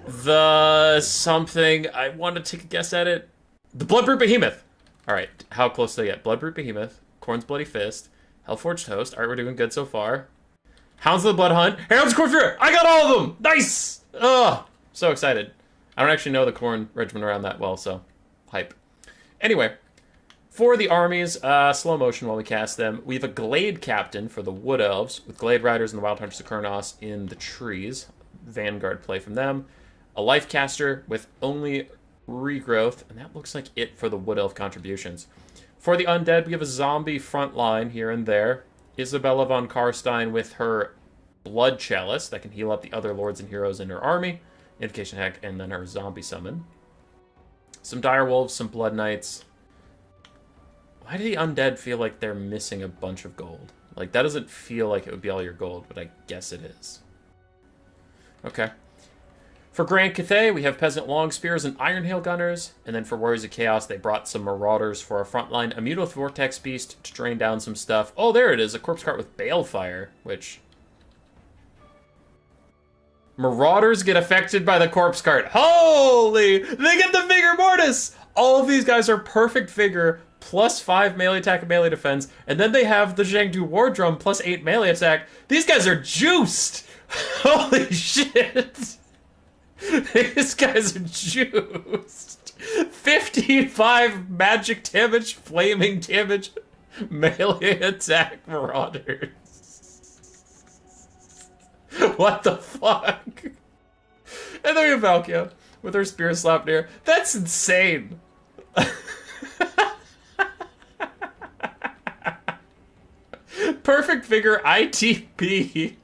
the something. I want to take a guess at it. The Bloodbrute Behemoth. Alright, how close did I get? Bloodbrute Behemoth. Khorne's Bloody Fist. Hellforged Host. Alright, we're doing good so far. Hounds of the Blood Hunt. Heralds of Khorne's Fury. I got all of them! Nice! Ugh! So excited. I don't actually know the Khorne regiment around that well, so hype. Anyway, for the armies, slow motion while we cast them. We have a Glade Captain for the Wood Elves, with Glade Riders and the Wild Hunters of Kurnos in the trees. Vanguard play from them. A Life Caster with only regrowth, and that looks like it for the Wood Elf contributions. For the Undead, we have a zombie front line here and there. Isabella von Karstein with her Blood Chalice that can heal up the other lords and heroes in her army. Invocation Heck, and then her zombie summon. Some Dire Wolves, some Blood Knights. Why do the Undead feel like they're missing a bunch of gold? Like, that doesn't feel like it would be all your gold, but I guess it is. Okay. For Grand Cathay, we have Peasant Long Spears and Iron Hail Gunners. And then for Warriors of Chaos, they brought some Marauders for a front line. A Mutilith Vortex Beast to drain down some stuff. Oh, there it is. A Corpse Cart with Balefire, which... Marauders get affected by the Corpse Cart. Holy! They get the Vigor Mortis! All of these guys are perfect Vigor, plus 5 melee attack and melee defense, and then they have the Zhengdu War Drum, plus 8 melee attack. These guys are juiced! Holy shit! These guys are juiced! 55 magic damage, flaming damage, melee attack Marauders. What the fuck? And then we have Valkia with her Spear Slapnir. That's insane. Perfect Vigor ITP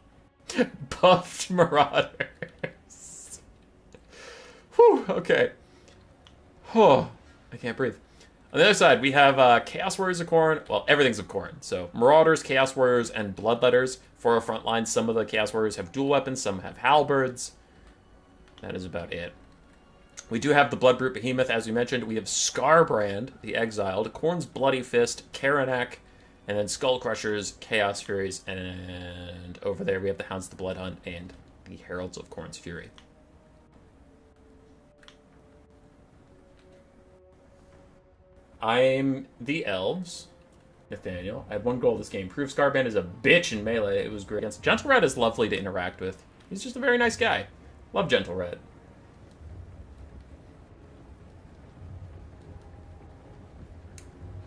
buffed Marauders. Whew, okay. Oh, I can't breathe. On the other side, we have Chaos Warriors of Khorne. Well, everything's of Khorne. So, Marauders, Chaos Warriors, and Bloodletters for our front line. Some of the Chaos Warriors have dual weapons, some have halberds. That is about it. We do have the Bloodbrute Behemoth, as we mentioned. We have Scarbrand, the Exiled, Khorne's Bloody Fist, Karanak, and then Skull Crushers, Chaos Furies, and over there we have the Hounds of the Blood Hunt and the Heralds of Khorne's Fury. I'm the Elves, Nathaniel. I had 1 goal this game. Proof Scarbrand is a bitch in melee. It was great. Gentle Red is lovely to interact with. He's just a very nice guy. Love Gentle Red.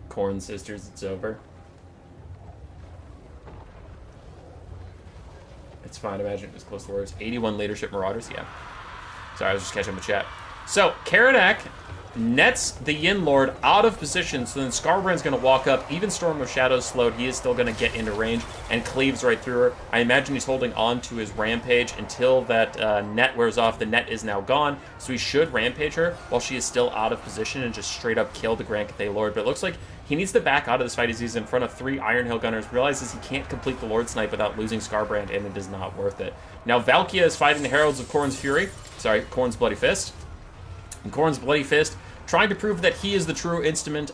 Khorne Sisters, it's over. It's fine. Imagine it was close to words. 81 Leadership Marauders. Yeah. Sorry, I was just catching up the chat. So, Karanak nets the Yin Lord out of position, so then Scarbrand's going to walk up. Even Storm of Shadows slowed, he is still going to get into range and cleaves right through her. I imagine he's holding on to his Rampage until that net wears off. The net is now gone, so he should Rampage her while she is still out of position and just straight up kill the Grand Cathay Lord. But it looks like he needs to back out of this fight as he's in front of 3 Iron Hail Gunners, realizes he can't complete the Lord Snipe without losing Scarbrand, and it is not worth it. Now Valkia is fighting the Heralds of Khorne's Fury. Sorry, Khorne's Bloody Fist. And Khorne's Bloody Fist, trying to prove that he is the true instrument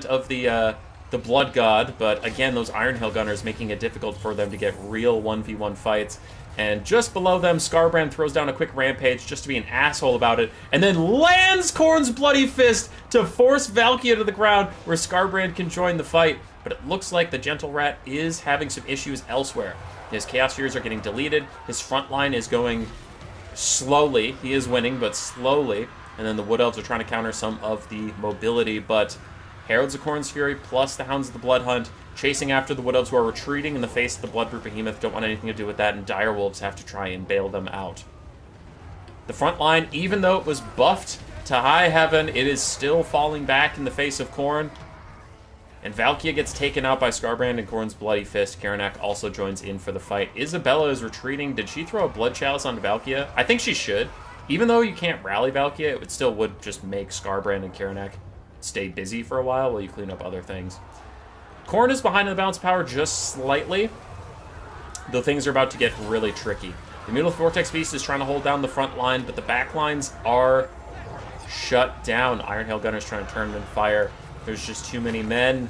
of the Blood God, but again, those Iron Hail Gunners making it difficult for them to get real 1v1 fights. And just below them, Scarbrand throws down a quick Rampage just to be an asshole about it, and then lands Khorne's Bloody Fist to force Valkia to the ground, where Scarbrand can join the fight. But it looks like the Gentle Rat is having some issues elsewhere. His Chaos Furies are getting deleted. His front line is going slowly. He is winning, but slowly. And then the Wood Elves are trying to counter some of the mobility, but Heralds of Khorne's Fury plus the Hounds of the Blood Hunt chasing after the Wood Elves who are retreating in the face of the Bloodroot Behemoth, don't want anything to do with that, and Direwolves have to try and bail them out. The front line, even though it was buffed to high heaven, it is still falling back in the face of Khorne. And Valkia gets taken out by Skarbrand and Khorne's Bloody Fist. Karanak also joins in for the fight. Isabella is retreating. Did she throw a Blood Chalice onto Valkia? I think she should. Even though you can't rally Valkia, it still would just make Skarbrand and Karanak stay busy for a while you clean up other things. Khorne is behind in the balance of power just slightly, though things are about to get really tricky. The Mutal Vortex Beast is trying to hold down the front line, but the back lines are shut down. Iron Hail Gunner's trying to turn them in fire. There's just too many men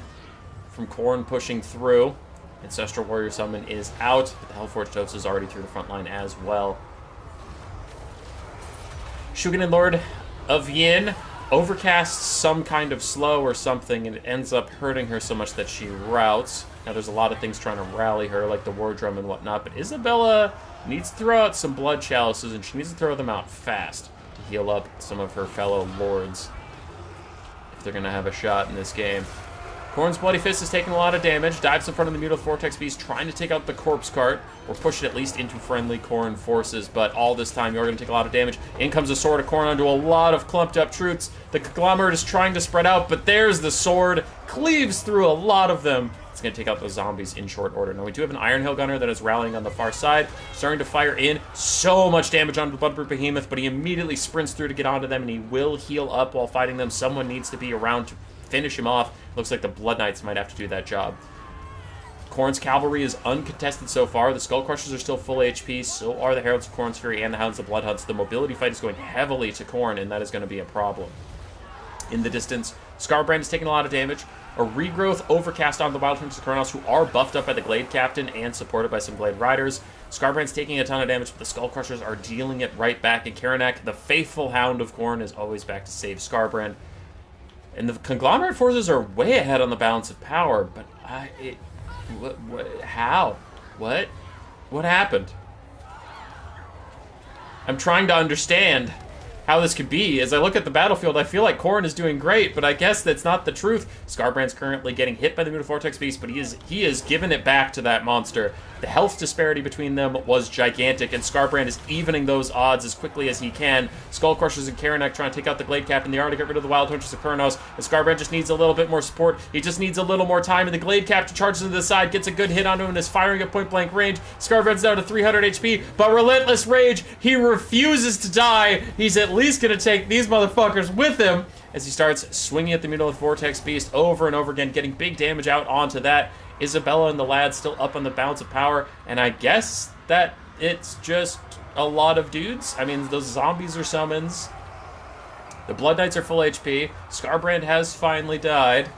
from Khorne pushing through. Ancestral Warrior Summon is out, but the Hellforged Host is already through the front line as well. Shugenin Lord of Yin overcasts some kind of slow or something, and it ends up hurting her so much that she routs. Now, there's a lot of things trying to rally her, like the War Drum and whatnot, but Isabella needs to throw out some Blood Chalices, and she needs to throw them out fast to heal up some of her fellow lords if they're going to have a shot in this game. Khorne's Bloody Fist is taking a lot of damage, dives in front of the Mutal Vortex Beast, trying to take out the Corpse Cart, or push it at least into friendly Khorne forces, but all this time you're going to take a lot of damage. In comes the Sword of Khorne onto a lot of clumped up troops. The Conglomerate is trying to spread out, but there's the sword, cleaves through a lot of them. It's going to take out those zombies in short order. Now we do have an Iron Hail Gunner that is rallying on the far side, starting to fire in so much damage onto the Bloodroot Behemoth, but he immediately sprints through to get onto them, and he will heal up while fighting them. Someone needs to be around to finish him off. Looks like the Blood Knights might have to do that job. Khorne's cavalry is uncontested so far. The Skull Crushers are still full HP. So are the Heralds of Khorne's Fury and the Hounds of Blood Hunts. The mobility fight is going heavily to Khorne, and that is going to be a problem. In the distance, Skarbrand is taking a lot of damage. A regrowth overcast on the Wild Hunters of Khornos, who are buffed up by the Glade Captain and supported by some Glade Riders. Skarbrand's taking a ton of damage, but the Skull Crushers are dealing it right back. And Karanak, the faithful Hound of Khorne, is always back to save Skarbrand. And the Conglomerate forces are way ahead on the balance of power, but how? What happened? I'm trying to understand how this could be. As I look at the battlefield, I feel like Khorne is doing great, but I guess that's not the truth. Skarbrand's currently getting hit by the Mutal Vortex Beast, but he is giving it back to that monster. The health disparity between them was gigantic, and Skarbrand is evening those odds as quickly as he can. Skull Crushers and Karanak trying to take out the Glade Captain. They are to get rid of the Wild Hunters of Khornos, and Skarbrand just needs a little bit more support. He just needs a little more time, and the Glade Captain charges to the side, gets a good hit onto him, and is firing at point-blank range. Skarbrand's down to 300 HP, but Relentless Rage, he refuses to die. He's at least going to take these motherfuckers with him as he starts swinging at the Mutal Vortex Beast over and over again, getting big damage out onto that. Isabella and the lads still up on the balance of power, and I guess that it's just a lot of dudes. I mean, those zombies are summons. The Blood Knights are full HP. Skarbrand has finally died.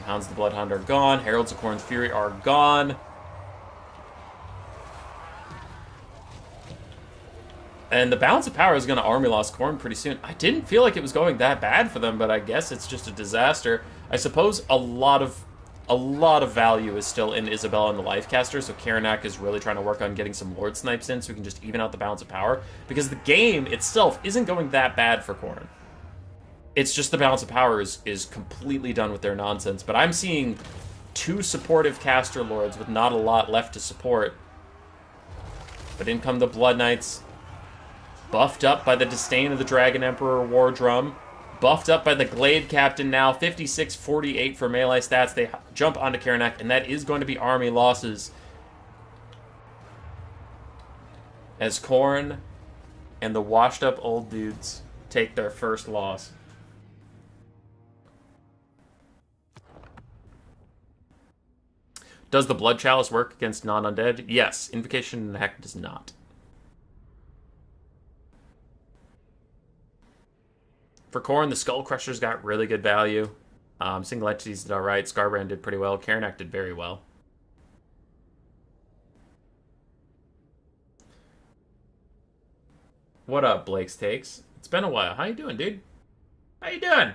Hounds of the Bloodhound are gone. Heralds of Khorne's Fury are gone. And the balance of power is going to army loss Khorne pretty soon. I didn't feel like it was going that bad for them, but I guess it's just a disaster. I suppose a lot of value is still in Isabella and the Lifecaster, so Karanak is really trying to work on getting some Lord Snipes in so we can just even out the balance of power, because the game itself isn't going that bad for Khorne. It's just the balance of power is completely done with their nonsense, but I'm seeing two supportive caster lords with not a lot left to support. But in come the Blood Knights, buffed up by the Disdain of the Dragon Emperor War Drum, buffed up by the Glade Captain now, 56-48 for melee stats. They jump onto Karanak, and that is going to be army losses as Khorne and the washed up old dudes take their first loss. Does the Blood Chalice work against non-undead? Yes. Invocation and Heck does not. For Khorne, the Skull Crushers got really good value. Single Entities did alright. Skarbrand did pretty well. Karanak did very well. What up, Blake's Takes? It's been a while. How you doing, dude? How you doing?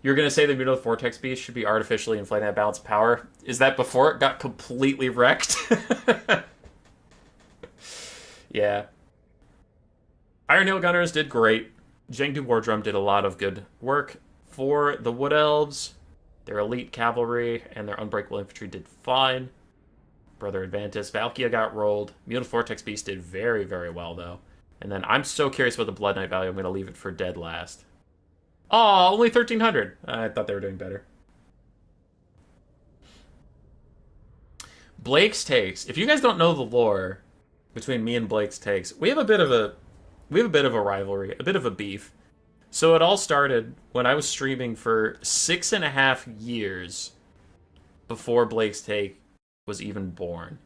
You're going to say the Muto Vortex Beast should be artificially inflating that balance of power. Is that before it got completely wrecked? Yeah. Iron Hill Gunners did great. Jengdu War Drum did a lot of good work. For the Wood Elves, their elite cavalry and their unbreakable infantry did fine. Brother Advantis, Valkia got rolled. Muto Vortex Beast did very, very well, though. And then I'm so curious about the Blood Knight value, I'm going to leave it for dead last. Oh, only 1,300. I thought they were doing better. Blake's Takes. If you guys don't know the lore between me and Blake's Takes, we have a bit of a rivalry, a bit of a beef. So it all started when I was streaming for 6.5 years before Blake's Take was even born.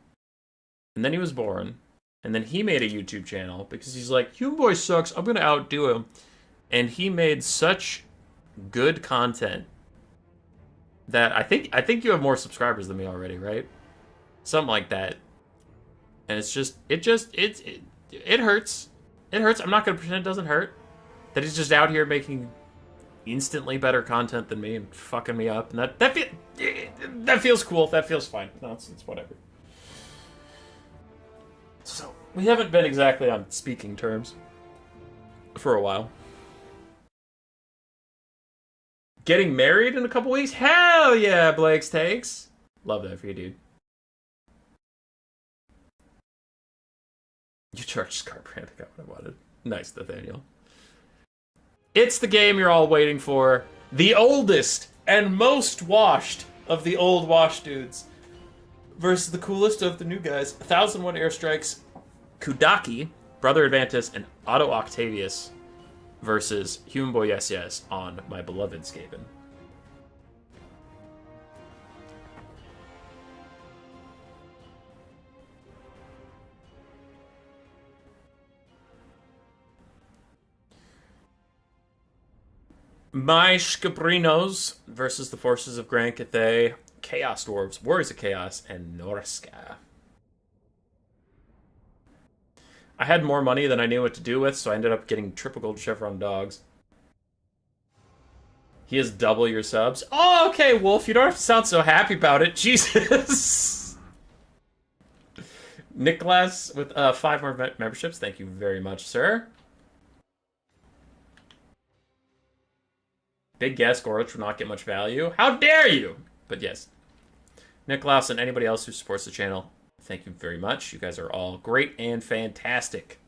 And then he was born, and then he made a YouTube channel because he's like, Human Boy sucks, I'm gonna outdo him. And he made such good content that I think you have more subscribers than me already, right? Something like that. And it hurts. It hurts. I'm not gonna pretend it doesn't hurt. That he's just out here making instantly better content than me and fucking me up, and that feels cool. That feels fine. No, it's whatever. So we haven't been exactly on speaking terms for a while. Getting married in a couple weeks? Hell yeah, Blake's Takes. Love that for you, dude. You charged Scarbrand. I got what I wanted. Nice, Nathaniel. It's the game you're all waiting for. The oldest and most washed of the old wash dudes versus the coolest of the new guys. 1,001 airstrikes. Kudaki, Brother Advantis, and Otto Octavius versus Human Boy Yes Yes on my beloved Scaven. My Shkabrinos versus the forces of Grand Cathay, Chaos Dwarves, Warriors of Chaos, and Norska. I had more money than I knew what to do with, so I ended up getting triple gold chevron dogs. He has double your subs. Oh, okay, Wolf, you don't have to sound so happy about it. Jesus. Nicholas with 5 more memberships. Thank you very much, sir. Big guess, Gorlich will not get much value. How dare you? But yes. Nicholas and anybody else who supports the channel, thank you very much. You guys are all great and fantastic.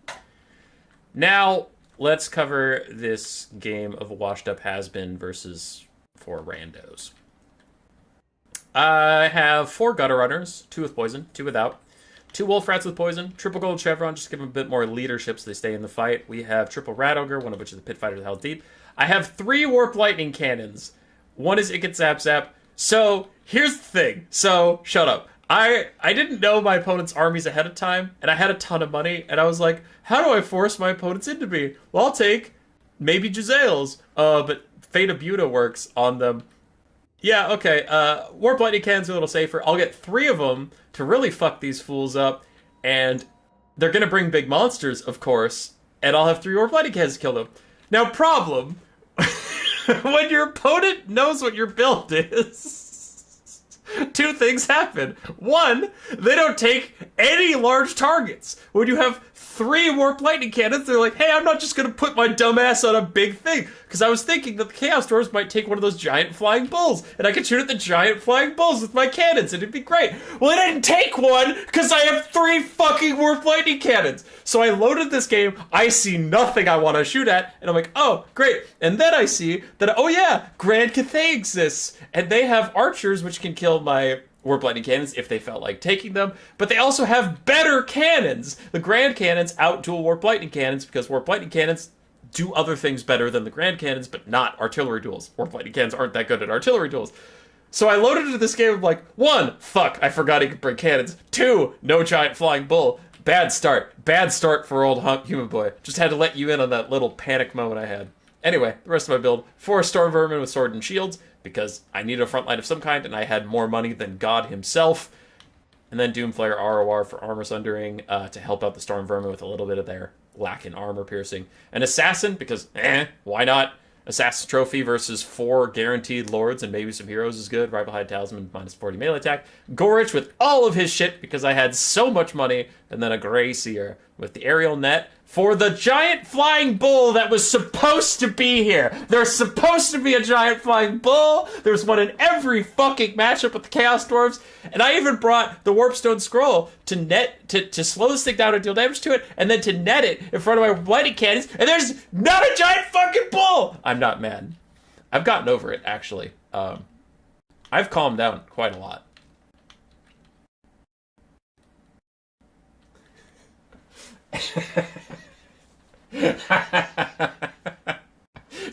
Now, let's cover this game of washed up has-been versus 4 randos. I have 4 gutter runners, 2 with poison, 2 without. 2 wolf rats with poison, triple gold chevron, just give them a bit more leadership so they stay in the fight. We have triple rat ogre, one of which is the pit fighter that held deep. I have 3 warp lightning cannons. One is Icket Zap Zap. So, here's the thing. So, shut up. I didn't know my opponent's armies ahead of time, and I had a ton of money, and I was like, how do I force my opponents into me? Well, I'll take maybe Gisele's, but Fate of Buta works on them. Yeah, okay, warp lightning cannons are a little safer. I'll get 3 of them to really fuck these fools up, and they're gonna bring big monsters, of course, and I'll have 3 warp lightning cannons to kill them. Now, problem, when your opponent knows what your build is, 2 things happen. 1, they don't take any large targets. When you have 3 warp lightning cannons, they're like, hey, I'm not just going to put my dumb ass on a big thing. Because I was thinking that the Chaos Dwarves might take one of those giant flying bulls, and I could shoot at the giant flying bulls with my cannons, and it'd be great. Well, I didn't take one, because I have 3 fucking warp lightning cannons. So I loaded this game, I see nothing I want to shoot at, and I'm like, oh, great. And then I see that, oh yeah, Grand Cathay exists, and they have archers, which can kill my warp lightning cannons if they felt like taking them, but they also have better cannons. The Grand Cannons outduel warp lightning cannons because warp lightning cannons do other things better than the Grand Cannons, but not artillery duels. Warp lightning cannons aren't that good at artillery duels. So I loaded into this game of like, 1, fuck, I forgot he could bring cannons. 2, no giant flying bull. Bad start. Bad start for old Human Boy. Just had to let you in on that little panic moment I had. Anyway, the rest of my build, 4 Storm Vermin with sword and shields, because I needed a front line of some kind, and I had more money than God himself. And then Doomflayer ROR for Armor Sundering to help out the Storm Vermin with a little bit of their lack in armor piercing. An Assassin, because, why not? Assassin's Trophy versus 4 guaranteed lords and maybe some heroes is good. Rival High Talisman minus 40 melee attack. Gorich with all of his shit because I had so much money. And then a Grey Seer with the aerial net for the giant flying bull that was supposed to be here. There's supposed to be a giant flying bull. There's one in every fucking matchup with the Chaos Dwarves. And I even brought the Warpstone Scroll to net to slow this thing down and deal damage to it, and then to net it in front of my lightning cannons. And there's not a giant fucking bull. I'm not mad. I've gotten over it, actually. I've calmed down quite a lot. Do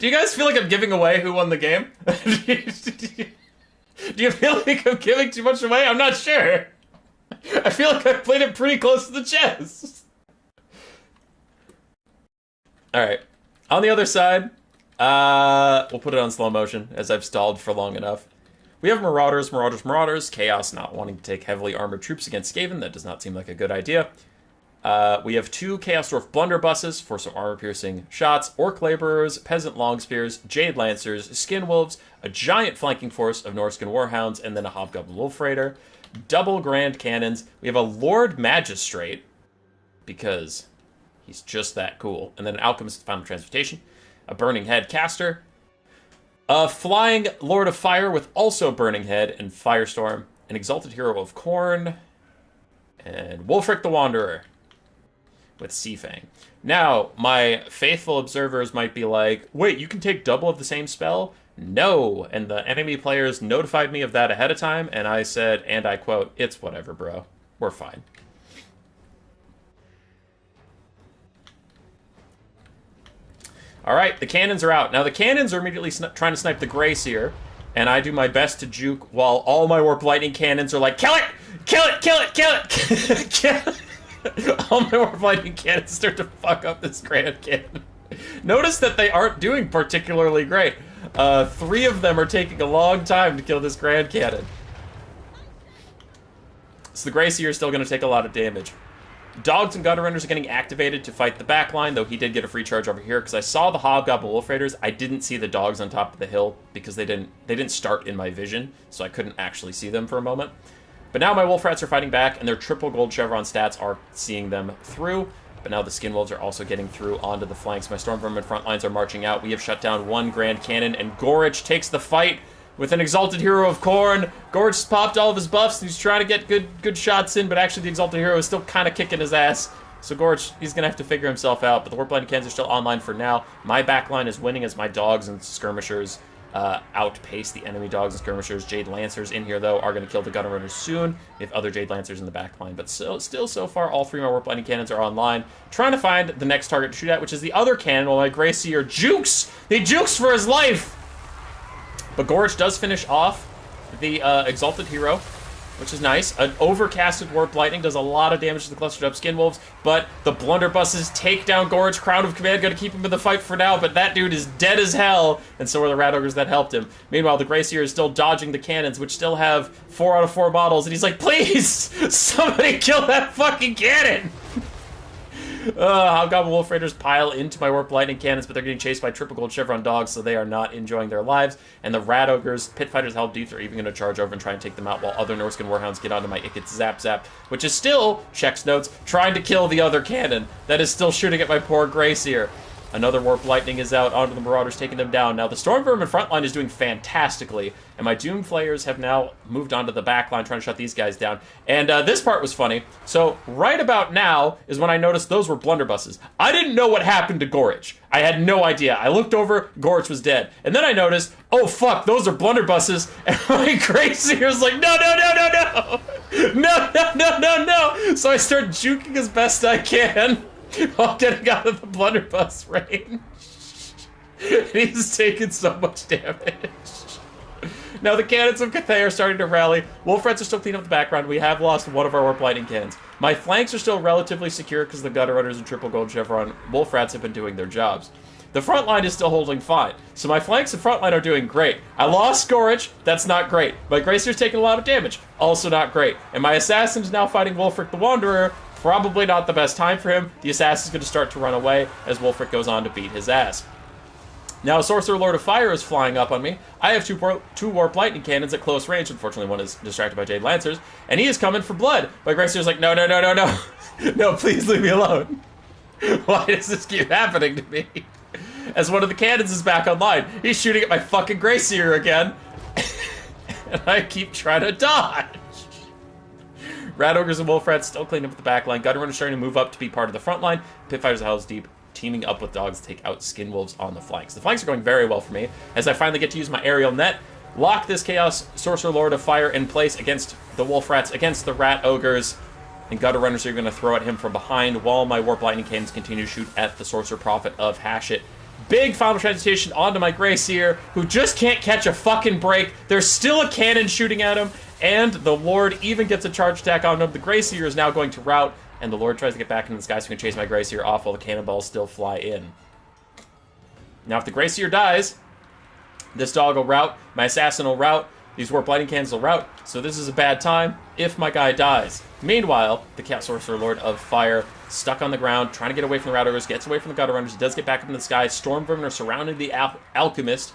you guys feel like I'm giving away who won the game? Do you feel like I'm giving too much away? I'm not sure. I feel like I played it pretty close to the chest. Alright. On the other side, we'll put it on slow motion as I've stalled for long enough. We have Marauders, Marauders, Marauders. Chaos not wanting to take heavily armored troops against Scaven. That does not seem like a good idea. We have 2 Chaos Dwarf Blunderbusses for some armor-piercing shots, Orc Laborers, Peasant Longspears, Jade Lancers, Skin Wolves, a giant flanking force of Norscan Warhounds, and then a Hobgoblin Wolf Raider. Double Grand Cannons. We have a Lord Magistrate, because he's just that cool. And then an Alchemist Final Transmutation, a Burning Head Caster, a Flying Lord of Fire with also Burning Head and Firestorm, an Exalted Hero of Khorne, and Wulfric the Wanderer with Seafang. Now, my faithful observers might be like, wait, you can take double of the same spell? No, and the enemy players notified me of that ahead of time, and I said, and I quote, it's whatever, bro. We're fine. Alright, the cannons are out. Now, the cannons are immediately trying to snipe the Grey Seer, and I do my best to juke while all my Warp Lightning cannons are like, kill it! Kill it! Kill it! Kill it! Kill it! All my Warp Lightning cannons start to fuck up this Grand Cannon. Notice that they aren't doing particularly great. 3 of them are taking a long time to kill this Grand Cannon. So the Grey Seer is still going to take a lot of damage. Dogs and Gutter Runners are getting activated to fight the backline, though he did get a free charge over here, because I saw the Hobgoblin Wolf Raiders. I didn't see the dogs on top of the hill, because they didn't start in my vision, so I couldn't actually see them for a moment. But now my Wolf Rats are fighting back, and their triple gold chevron stats are seeing them through. But now the Skin Wolves are also getting through onto the flanks. My Storm Vermin front lines are marching out. We have shut down 1 Grand Cannon, and Gorich takes the fight with an Exalted Hero of Khorne. Gorich popped all of his buffs, and he's trying to get good shots in, but actually the Exalted Hero is still kind of kicking his ass. So Gorich, he's going to have to figure himself out, but the Warp Lightning Cannons are still online for now. My backline is winning as my dogs and skirmishers outpace the enemy dogs and skirmishers. Jade Lancers in here, though, are going to kill the Gutter Runners soon. We have other Jade Lancers in the back line, but still so far, all 3 of my Warp Lightning Cannons are online. Trying to find the next target to shoot at, which is the other cannon, while my Grey Seer jukes! He jukes for his life! But Gorich does finish off the Exalted Hero, which is nice. An overcasted Warp Lightning does a lot of damage to the clustered up Skin Wolves, but the Blunderbusses take down Gorich. Crown of Command going to keep him in the fight for now, but that dude is dead as hell, and so are the Rat Ogres that helped him. Meanwhile, the Grey Seer is still dodging the cannons, which still have 4 out of 4 bottles, and he's like, please, somebody kill that fucking cannon! Hobgoblin Wolf Raiders pile into my Warp Lightning Cannons, but they're getting chased by triple gold chevron dogs, so they are not enjoying their lives. And the Rat Ogres, Pit Fighters, Hell Deep are even going to charge over and try and take them out, while other Norscan Warhounds get onto my Ikit Zap Zap, which is still, checks notes, trying to kill the other cannon that is still shooting at my poor Grey Seer. Another Warp Lightning is out onto the Marauders, taking them down. Now, the Storm Vermin frontline is doing fantastically, and my Doom Flayers have now moved onto the backline, trying to shut these guys down. And this part was funny. So, right about now is when I noticed those were Blunderbusses. I didn't know what happened to Gorich. I had no idea. I looked over, Gorich was dead. And then I noticed, oh fuck, those are Blunderbusses. And my Grey Seer was like, no, no, no, no, no! No, no, no, no, no! So I start juking as best I can while getting out of the Blunderbuss range. He's taking so much damage. Now the cannons of Cathay are starting to rally. Wolf Rats are still cleaning up the background. We have lost 1 of our Warp Lightning Cannons. My flanks are still relatively secure because the Gutter Runners and Triple Gold Chevron Wolf Rats have been doing their jobs. The front line is still holding fine. So my flanks and front line are doing great. I lost Gorich. That's not great. My Grey Seer's taking a lot of damage. Also not great. And my Assassin's now fighting Wulfric the Wanderer. Probably not the best time for him. The Assassin's going to start to run away as Wulfric goes on to beat his ass. Now, Sorcerer Lord of Fire is flying up on me. I have two Warp Lightning Cannons at close range. Unfortunately, one is distracted by Jade Lancers. And he is coming for blood. But Gracier's like, no, no, no, no, no. No, please leave me alone. Why does this keep happening to me? As one of the cannons is back online. He's shooting at my fucking Gracier again. And I keep trying to dodge. Rat Ogres and Wolf Rats still cleaning up the back line. Gutter Runners starting to move up to be part of the front line. Pit Fighters of Hell's Deep teaming up with dogs to take out Skin Wolves on the flanks. The flanks are going very well for me as I finally get to use my aerial net, lock this Chaos Sorcerer Lord of Fire in place against the Wolf Rats, against the Rat Ogres, and Gutter Runners are going to throw at him from behind while my Warp Lightning Cannons continue to shoot at the Sorcerer Prophet of Hashut. Big Final Transmutation onto my Gracier, who just can't catch a fucking break. There's still a cannon shooting at him, and the Lord even gets a charge attack on him. The Gracier is now going to rout, and the Lord tries to get back into the sky so he can chase my Gracier off while the cannonballs still fly in. Now, if the Gracier dies, this dog will rout, my Assassin will rout, these Warp Lightning Cannons will rout, so this is a bad time if my guy dies. Meanwhile, the Cat Sorcerer Lord of Fire, stuck on the ground, trying to get away from the Rat Ogres, gets away from the Gutter Runners, he does get back up in the sky. Storm Vermin are surrounding the Alchemist,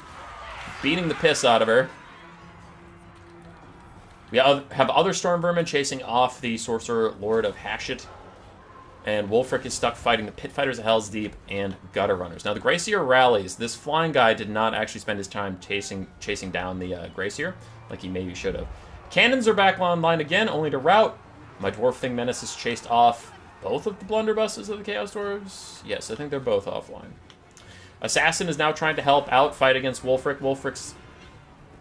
beating the piss out of her. We have other Storm Vermin chasing off the Sorcerer Lord of Hashut. And Wolfric is stuck fighting the Pit Fighters of Hell's Deep and Gutter Runners. Now, the Gracier rallies. This flying guy did not actually spend his time chasing down the Gracier, like he maybe should have. Cannons are back online again, only to rout. My Dwarf Thing Menace is chased off both of the blunderbusses of the Chaos Dwarves. Yes, I think they're both offline. Assassin is now trying to help out, fight against Wolfric. Wolfric's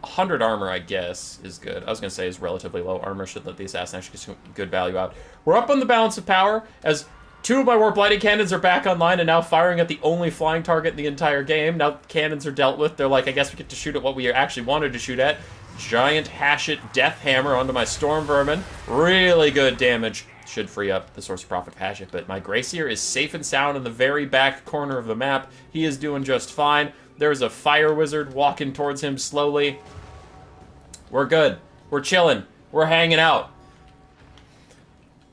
100 armor, I guess, is good. I was going to say is relatively low armor. Should let the Assassin actually get some good value out. We're up on the balance of power as two of my Warp Lightning Cannons are back online and now firing at the only flying target in the entire game. Now cannons are dealt with. They're like, I guess we get to shoot at what we actually wanted to shoot at. Giant Hashut Death Hammer onto my Storm Vermin. Really good damage. Should free up the Sorcerer Prophet of Hashut, but my Gracier is safe and sound in the very back corner of the map. He is doing just fine. There's a Fire Wizard walking towards him slowly. We're good. We're chilling. We're hanging out.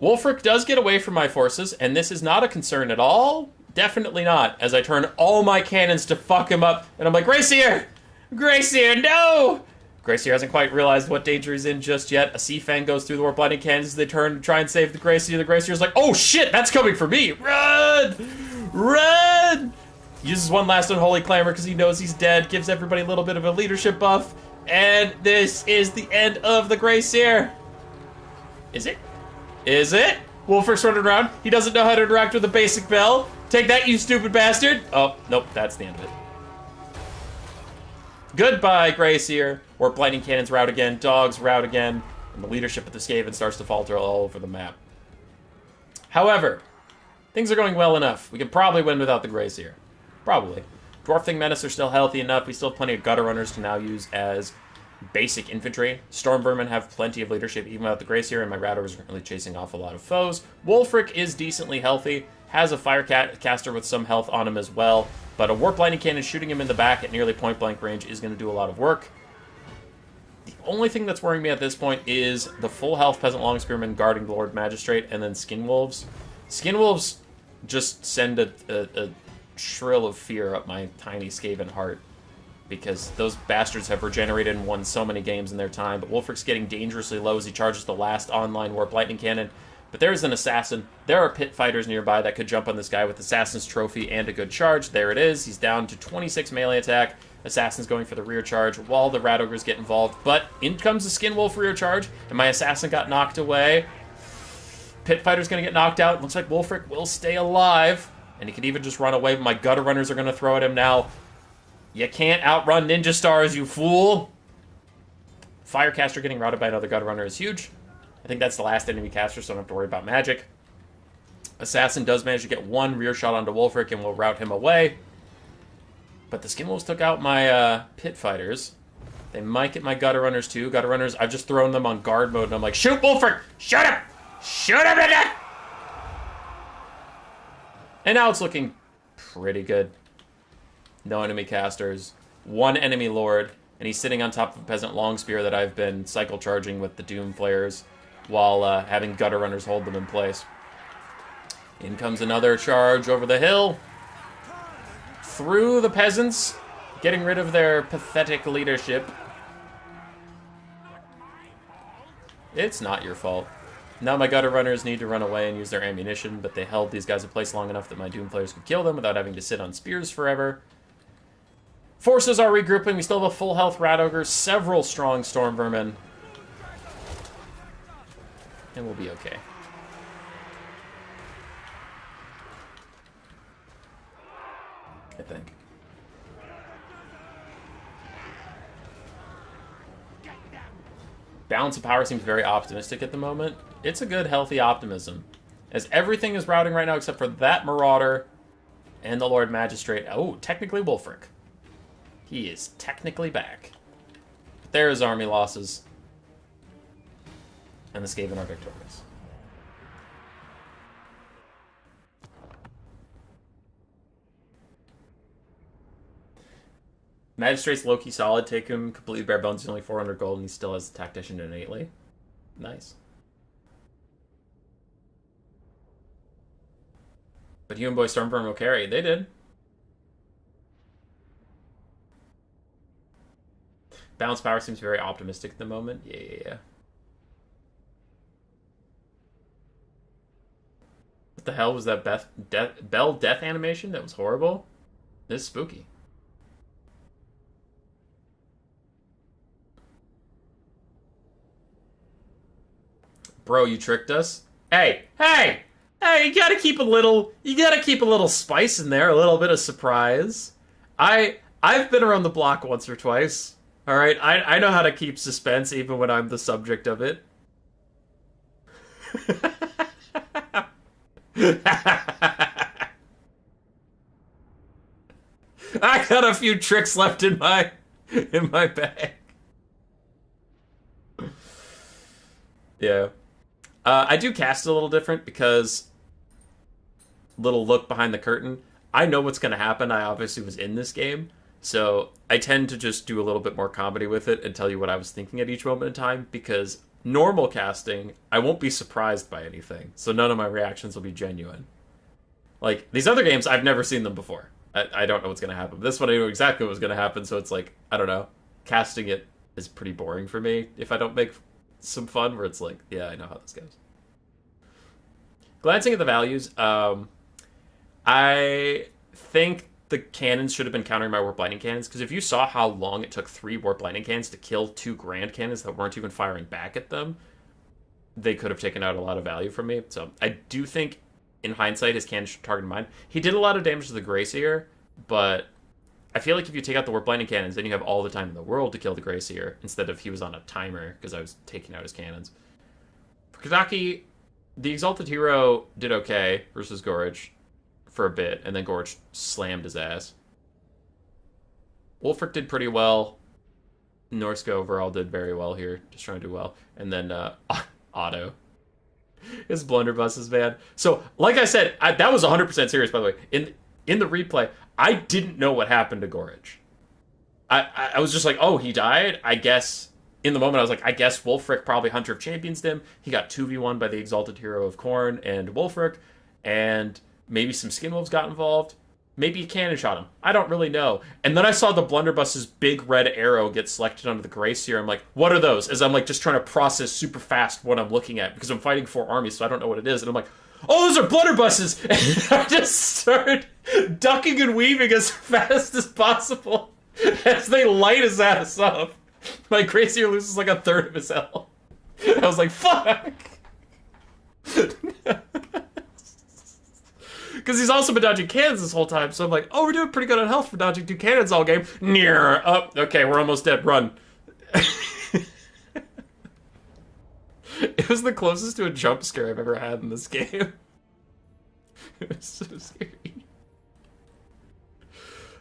Wolfric does get away from my forces, and this is not a concern at all. Definitely not, as I turn all my cannons to fuck him up, and I'm like, Gracier! Gracier, no! Gracier hasn't quite realized what danger he's in just yet. A Sea Fang goes through the Warp Lightning Cannons as they turn to try and save the Gracier. The Gracier's like, oh shit, that's coming for me! Run! Run! Uses one last Unholy Clamor because he knows he's dead, gives everybody a little bit of a leadership buff, and this is the end of the Gracier. Is it? Is it? Wolfric's running around. He doesn't know how to interact with a basic bell. Take that, you stupid bastard! Oh, nope, that's the end of it. Goodbye, Gracier. Warp Lightning Cannons rout again, dogs rout again, and the leadership of the Scaven starts to falter all over the map. However, things are going well enough. We can probably win without the Gracier. Probably. Dwarf Thing Menace are still healthy enough. We still have plenty of Gutter Runners to now use as basic infantry. Storm Vermin have plenty of leadership even without the Gracier, and my Rat Ogres are currently chasing off a lot of foes. Wolfric is decently healthy, has a Firecaster with some health on him as well, but a Warp Lightning Cannon shooting him in the back at nearly point-blank range is going to do a lot of work. The only thing that's worrying me at this point is the full health Peasant Long Spearman guarding the Lord Magistrate, and then Skin Wolves. Skin Wolves just send a shrill of fear up my tiny Skaven heart, because those bastards have regenerated and won so many games in their time, but Wolfric's getting dangerously low as he charges the last online Warp Lightning Cannon. But there's an Assassin. There are Pit Fighters nearby that could jump on this guy with Assassin's Trophy and a good charge. There it is. He's down to 26 melee attack. Assassin's going for the rear charge while the Rat Ogres get involved. But in comes the Skin Wolf rear charge, and my Assassin got knocked away. Pit Fighter's going to get knocked out. Looks like Wolfric will stay alive, and he could even just run away, but my Gutter Runners are going to throw at him now. You can't outrun Ninja Stars, you fool! Firecaster getting routed by another Gutter Runner is huge. I think that's the last enemy caster, so I don't have to worry about magic. Assassin does manage to get one rear shot onto Wolfric and will rout him away. But the Skin Wolves took out my Pit Fighters. They might get my Gutter Runners too. Gutter Runners, I've just thrown them on guard mode, and I'm like, shoot Wolfric! Shoot him! Shoot him in it! And now it's looking pretty good. No enemy casters. One enemy Lord. And he's sitting on top of a Peasant Long Spear that I've been cycle charging with the Doom Flares while having Gutter Runners hold them in place. In comes another charge over the hill. Through the Peasants. Getting rid of their pathetic leadership. It's not your fault. Now my gutter runners need to run away and use their ammunition, but they held these guys in place long enough that my Doom players could kill them without having to sit on spears forever. Forces are regrouping. We still have a full health Rat Ogre, several strong Storm Vermin. And we'll be okay. I think. Balance of power seems very optimistic at the moment. It's a good, healthy optimism. As everything is routing right now except for that Marauder and the Lord Magistrate. Oh, technically Wulfric. He is technically back. But there is army losses. And the Scaven are victorious. Magistrate's low-key solid. Take him completely bare bones. He's only 400 gold, and he still has the Tactician innately. Nice. But Human Boy Stormverm will carry. They did. Balance power seems very optimistic at the moment. Yeah. What the hell was that Bell death animation? That was horrible. This is spooky. Bro, you tricked us. Hey, you gotta keep a little spice in there, a little bit of surprise. I've been around the block once or twice. All right, I know how to keep suspense even when I'm the subject of it. I got a few tricks left in my bag. Yeah. I do cast it a little different because little look behind the curtain. I know what's going to happen. I obviously was in this game. So I tend to just do a little bit more comedy with it and tell you what I was thinking at each moment in time, because normal casting, I won't be surprised by anything. So none of my reactions will be genuine. Like, these other games, I've never seen them before. I don't know what's going to happen. This one, I knew exactly what was going to happen, so it's like, I don't know. Casting it is pretty boring for me if I don't make some fun where it's like, yeah, I know how this goes. Glancing at the values, I think the cannons should have been countering my Warp Lightning Cannons, because if you saw how long it took 3 Warp Lightning Cannons to kill 2 Grand Cannons that weren't even firing back at them, they could have taken out a lot of value from me. So I do think, in hindsight, his cannons should target mine. He did a lot of damage to the Greyseer, but I feel like if you take out the Warp Lightning Cannons, then you have all the time in the world to kill the Greyseer, instead of he was on a timer, because I was taking out his cannons. For Kadaki, the Exalted Hero did okay versus Gorge for a bit, and then Gorge slammed his ass. Wulfric did pretty well. Norska overall did very well here, just trying to do well. And then Otto. His blunderbusses, man. So, like I said, that was 100% serious, by the way. In the replay, I didn't know what happened to Gorge. I was just like, oh, he died? I guess, in the moment, I was like, I guess Wulfric probably Hunter of Champions him. He got 2v1 by the Exalted Hero of Khorne and Wulfric, and maybe some Skinwolves got involved. Maybe a cannon shot him. I don't really know. And then I saw the blunderbuss's big red arrow get selected onto the Greyseer. I'm like, what are those? As I'm like just trying to process super fast what I'm looking at, because I'm fighting 4 armies, so I don't know what it is. And I'm like, oh, those are blunderbusses! And I just started ducking and weaving as fast as possible as they light his ass up. My Greyseer loses like a third of his health. I was like, fuck! Because he's also been dodging cannons this whole time, so I'm like, oh, we're doing pretty good on health for dodging 2 cannons all game. Near. Oh, okay, we're almost dead. Run. It was the closest to a jump scare I've ever had in this game. It was so scary.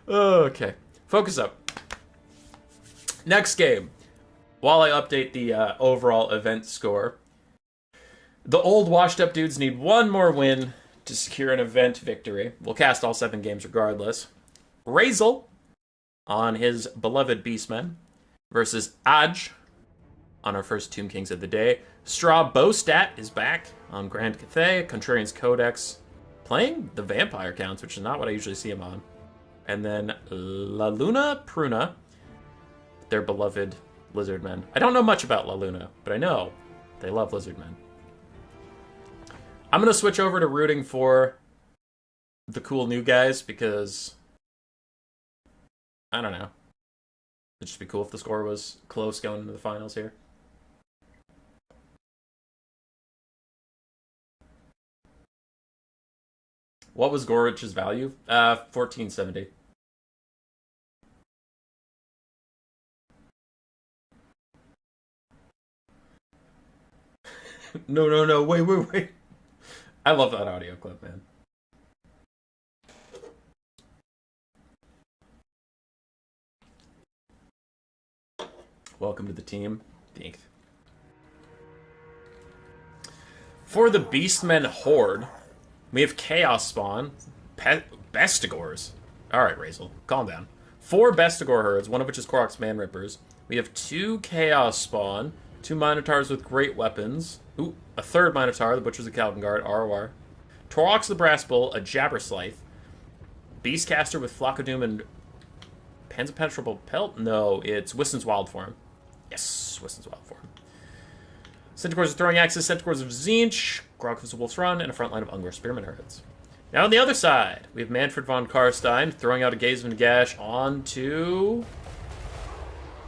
Okay. Focus up. Next game. While I update the overall event score, the old washed up dudes need 1 more win to secure an event victory. We'll cast all 7 games regardless. Razel on his beloved Beastmen versus Aj on our first Tomb Kings of the day. Straw Bostat is back on Grand Cathay, Contrarian's Codex, playing the Vampire Counts, which is not what I usually see him on. and then La Luna Pruna, their beloved lizard men. I don't know much about La Luna, but I know they love lizard men. I'm going to switch over to rooting for the cool new guys because, I don't know. It'd just be cool if the score was close going into the finals here. What was Gorich's value? 1470. No, wait. I love that audio clip, man. Welcome to the team. Thanks. For the Beastmen Horde, we have Chaos Spawn, Bestigors. Alright, Razel, calm down. 4 Bestigor herds, one of which is Korok's Man-Rippers. We have 2 Chaos Spawn, 2 Minotaurs with great weapons. Ooh, a 3rd Minotaur, the Butcher's of Calvin Guard, ROR. Torok's the Brass Bull, a Jabberslythe. Beastcaster with Flock of Doom and Pan's Impenetrable Pelt? No, it's Wiston's Wild Form. Yes, Wiston's Wild Form. Centaurs of Throwing Axes, Centaurs of Zinch, Grog's Wolf's Run, and a front line of Ungor Spearman herds. Now on the other side, we have Manfred von Karstein throwing out a Gaze of Nagash onto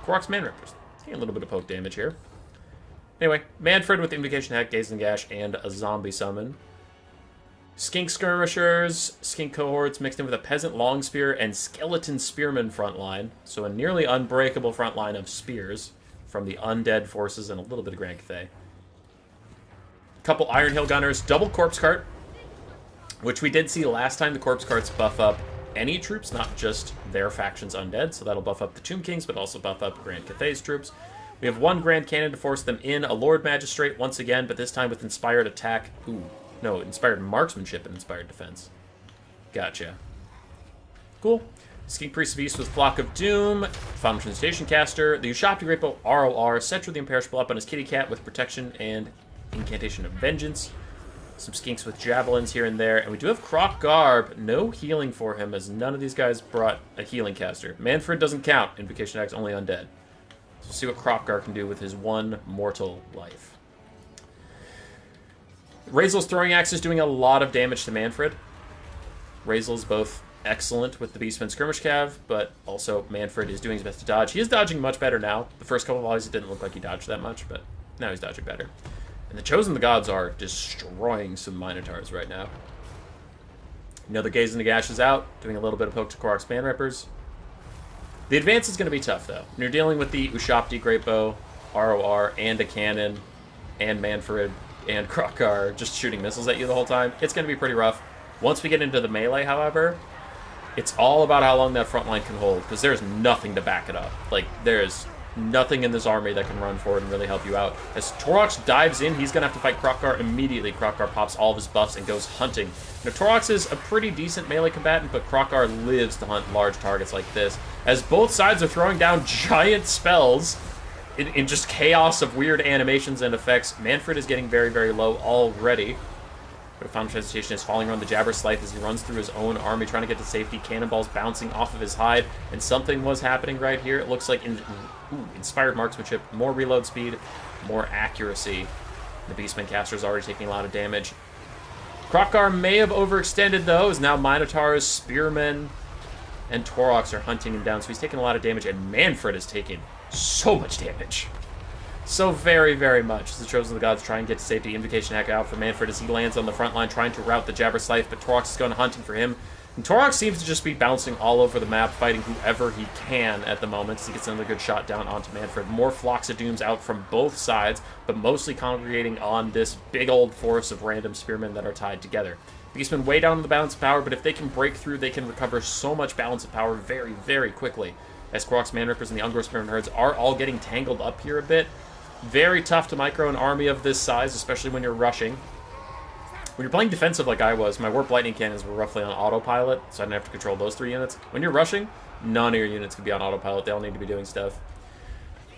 Korok's Man-Rippers. Taking a little bit of poke damage here. Anyway, Manfred with Invocation Hack, Gaze of Nagash, and a Zombie Summon. Skink Skirmishers, Skink Cohorts mixed in with a Peasant Long Spear and Skeleton Spearman front line. So a nearly unbreakable front line of spears from the undead forces and a little bit of Grand Cathay. Couple Iron Hill Gunners, double Corpse Cart, which we did see last time. The Corpse Carts buff up any troops, not just their faction's undead. So that'll buff up the Tomb Kings, but also buff up Grand Cathay's troops. We have 1 Grand Cannon to force them in, a Lord Magistrate once again, but this time with Inspired Attack. Ooh, no, Inspired Marksmanship and Inspired Defense. Gotcha. Cool. Skink Priest of East with Flock of Doom, Final Translation Caster, the Ushapti Greatbow ROR, Cetra the Imperishable up on his Kitty Cat with Protection and Incantation of Vengeance. Some Skinks with Javelins here and there. And we do have Croc Garb. No healing for him, as none of these guys brought a healing caster. Manfred doesn't count. Invocation Axe only undead. So we'll see what Croc Garb can do with his 1 mortal life. Razel's Throwing Axe is doing a lot of damage to Manfred. Razel's both excellent with the Beastman Skirmish Cav, but also Manfred is doing his best to dodge. He is dodging much better now. The first couple of volleys, it didn't look like he dodged that much, but now he's dodging better. And the Chosen of the Gods are destroying some Minotaurs right now. Another Gaze of Nagash is out, doing a little bit of poke to Korok's Man-Rippers. The advance is going to be tough, though. When you're dealing with the Ushapti Greatbow, ROR, and a cannon, and Manfred, and Krokar just shooting missiles at you the whole time, it's going to be pretty rough. Once we get into the melee, however, it's all about how long that front line can hold, because there's nothing to back it up. Like, there's nothing in this army that can run forward and really help you out. As Torox dives in, he's going to have to fight Krokar immediately. Krokar pops all of his buffs and goes hunting. Now, Torox is a pretty decent melee combatant, but Krokar lives to hunt large targets like this. As both sides are throwing down giant spells in just chaos of weird animations and effects, Manfred is getting very, very low already. But a Final Transmutation is falling around the Jabberslythe as he runs through his own army, trying to get to safety. Cannonballs bouncing off of his hide, and something was happening right here. It looks like Inspired Marksmanship, more reload speed, more accuracy. The Beastman caster is already taking a lot of damage. Krokar may have overextended, though, as now Minotaurs, Spearmen, and Torox are hunting him down, so he's taking a lot of damage, and Manfred is taking so much damage. So very, very much as the Chosen of the Gods try and get to safety. Invocation Hack out for Manfred as he lands on the front line trying to rout the Jabberslythe, but Torox is going hunting for him. And Torox seems to just be bouncing all over the map, fighting whoever he can at the moment as he gets another good shot down onto Manfred. More Flocks of Dooms out from both sides, but mostly congregating on this big old force of random spearmen that are tied together. Beastmen way down on the balance of power, but if they can break through, they can recover so much balance of power very, very quickly. As Korok's Man-Rippers and the Ungor Spearman herds are all getting tangled up here a bit. Very tough to micro an army of this size, especially when you're rushing. When you're playing defensive like I was, my Warp Lightning Cannons were roughly on autopilot, so I didn't have to control those 3 units. When you're rushing, none of your units can be on autopilot. They all need to be doing stuff.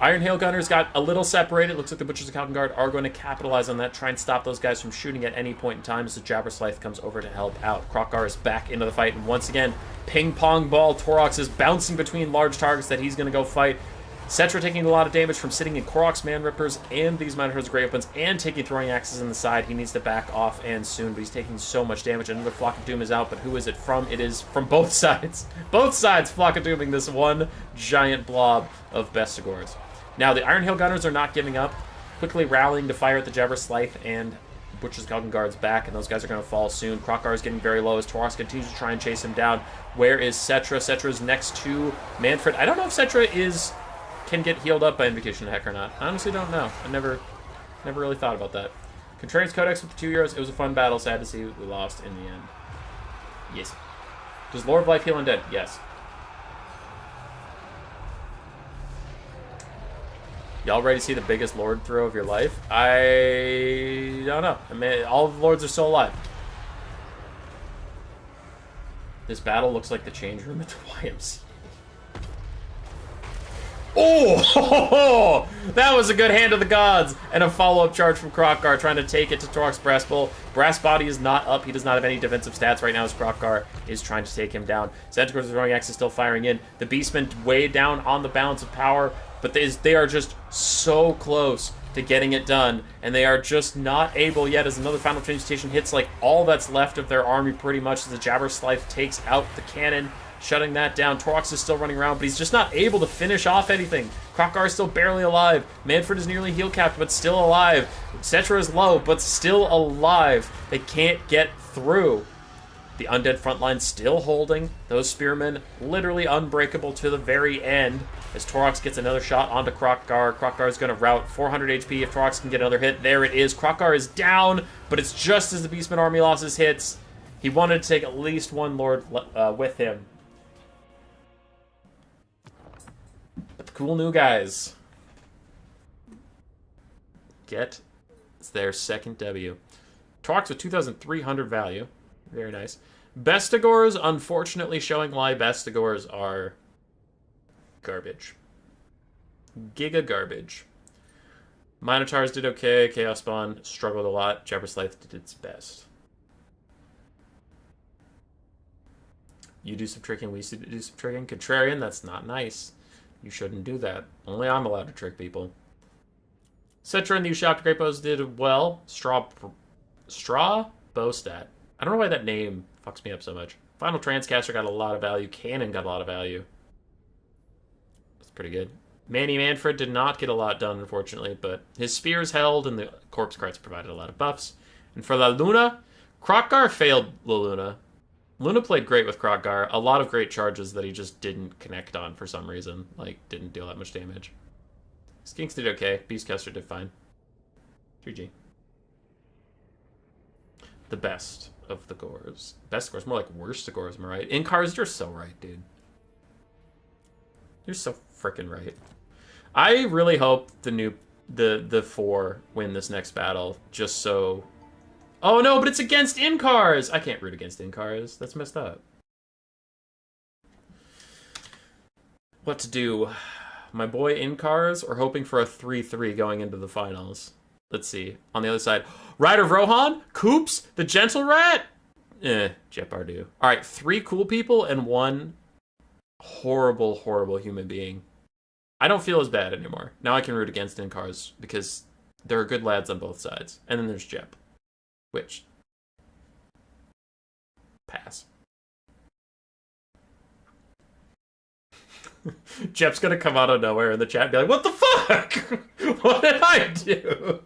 Iron Hail Gunners got a little separated. Looks like the Butchers of Kalkengard are going to capitalize on that, try and stop those guys from shooting at any point in time as the Jabberslythe comes over to help out. Krokgar is back into the fight, and once again, ping-pong ball. Torox is bouncing between large targets that he's going to go fight. Cetra taking a lot of damage from sitting in Korok's Man Rippers and these Minotaur's Great Weapons and taking throwing axes in the side. He needs to back off and soon, but he's taking so much damage. Another Flock of Doom is out, but who is it from? It is from both sides. Both sides Flock of Dooming this one giant blob of Bestigors. Now, the Iron Hail Gunners are not giving up, quickly rallying to fire at the Jabberslythe and Butcher's Kalkengard's back, and those guys are going to fall soon. Krokgar is getting very low as Torox continues to try and chase him down. Where is Cetra? Cetra's next to Manfred. I don't know if Cetra can get healed up by Invocation of Heck or not. I honestly don't know. I never really thought about that. Contrarian's Codex with the 2 euros. It was a fun battle. Sad to see we lost in the end. Yes. Does Lord of Life heal undead? Yes. Y'all ready to see the biggest Lord throw of your life? I don't know. I mean, all of the Lords are still alive. This battle looks like the change room at the YMCA. Oh, that was a good hand of the gods. And a follow-up charge from Krokgar trying to take it to Torok's Brass Bull. Brass Body is not up. He does not have any defensive stats right now as Krokgar is trying to take him down. Centaur's throwing axe is still firing in. The Beastmen way down on the balance of power, but they are just so close to getting it done, and they are just not able yet as another Final Transmutation hits like all that's left of their army pretty much as the Jabberslythe takes out the cannon, shutting that down. Torox is still running around, but he's just not able to finish off anything. Krokgar is still barely alive. Manfred is nearly heal capped, but still alive. Cetra is low, but still alive. They can't get through. The undead front line still holding. Those spearmen literally unbreakable to the very end. As Torox gets another shot onto Krokgar. Krokgar is going to rout 400 HP if Torox can get another hit. There it is. Krokgar is down, but it's just as the Beastman army losses hits. He wanted to take at least one Lord with him. But the cool new guys get their second W. Torox with 2,300 value. Very nice. Bestigors, unfortunately, showing why Bestigors are garbage. Giga garbage. Minotaurs did okay. Chaos Spawn struggled a lot. Jabberslythe did its best. You do some tricking, we do some tricking. Contrarian, that's not nice. You shouldn't do that. Only I'm allowed to trick people. Cetra and the Ushabti Great Bows did well. Straw Bowstat. I don't know why that name fucks me up so much. Final Transcaster got a lot of value. Cannon got a lot of value. That's pretty good. Manny Manfred did not get a lot done, unfortunately, but his spears held and the corpse carts provided a lot of buffs. And for La Luna, Krokgar failed La Luna. Luna played great with Krokgar. A lot of great charges that he just didn't connect on for some reason. Like, didn't deal that much damage. Skinks did okay. Beastcaster did fine. GG. The best of the Gores. Best Gores, more like worst of Gores, am I right? Incars, you're so right, dude. You're so freaking right. I really hope the four win this next battle, just so... Oh no, but it's against Incars! I can't root against Incars. That's messed up. What to do? My boy Incars, or hoping for a 3-3 going into the finals? Let's see. On the other side, Rider of Rohan, Koops, the Gentle Rat. Jepardu. All right, 3 cool people and 1 horrible, horrible human being. I don't feel as bad anymore. Now I can root against Incars because there are good lads on both sides. And then there's Jep, which pass. Jep's gonna come out of nowhere in the chat and be like, "What the fuck? What did I do?"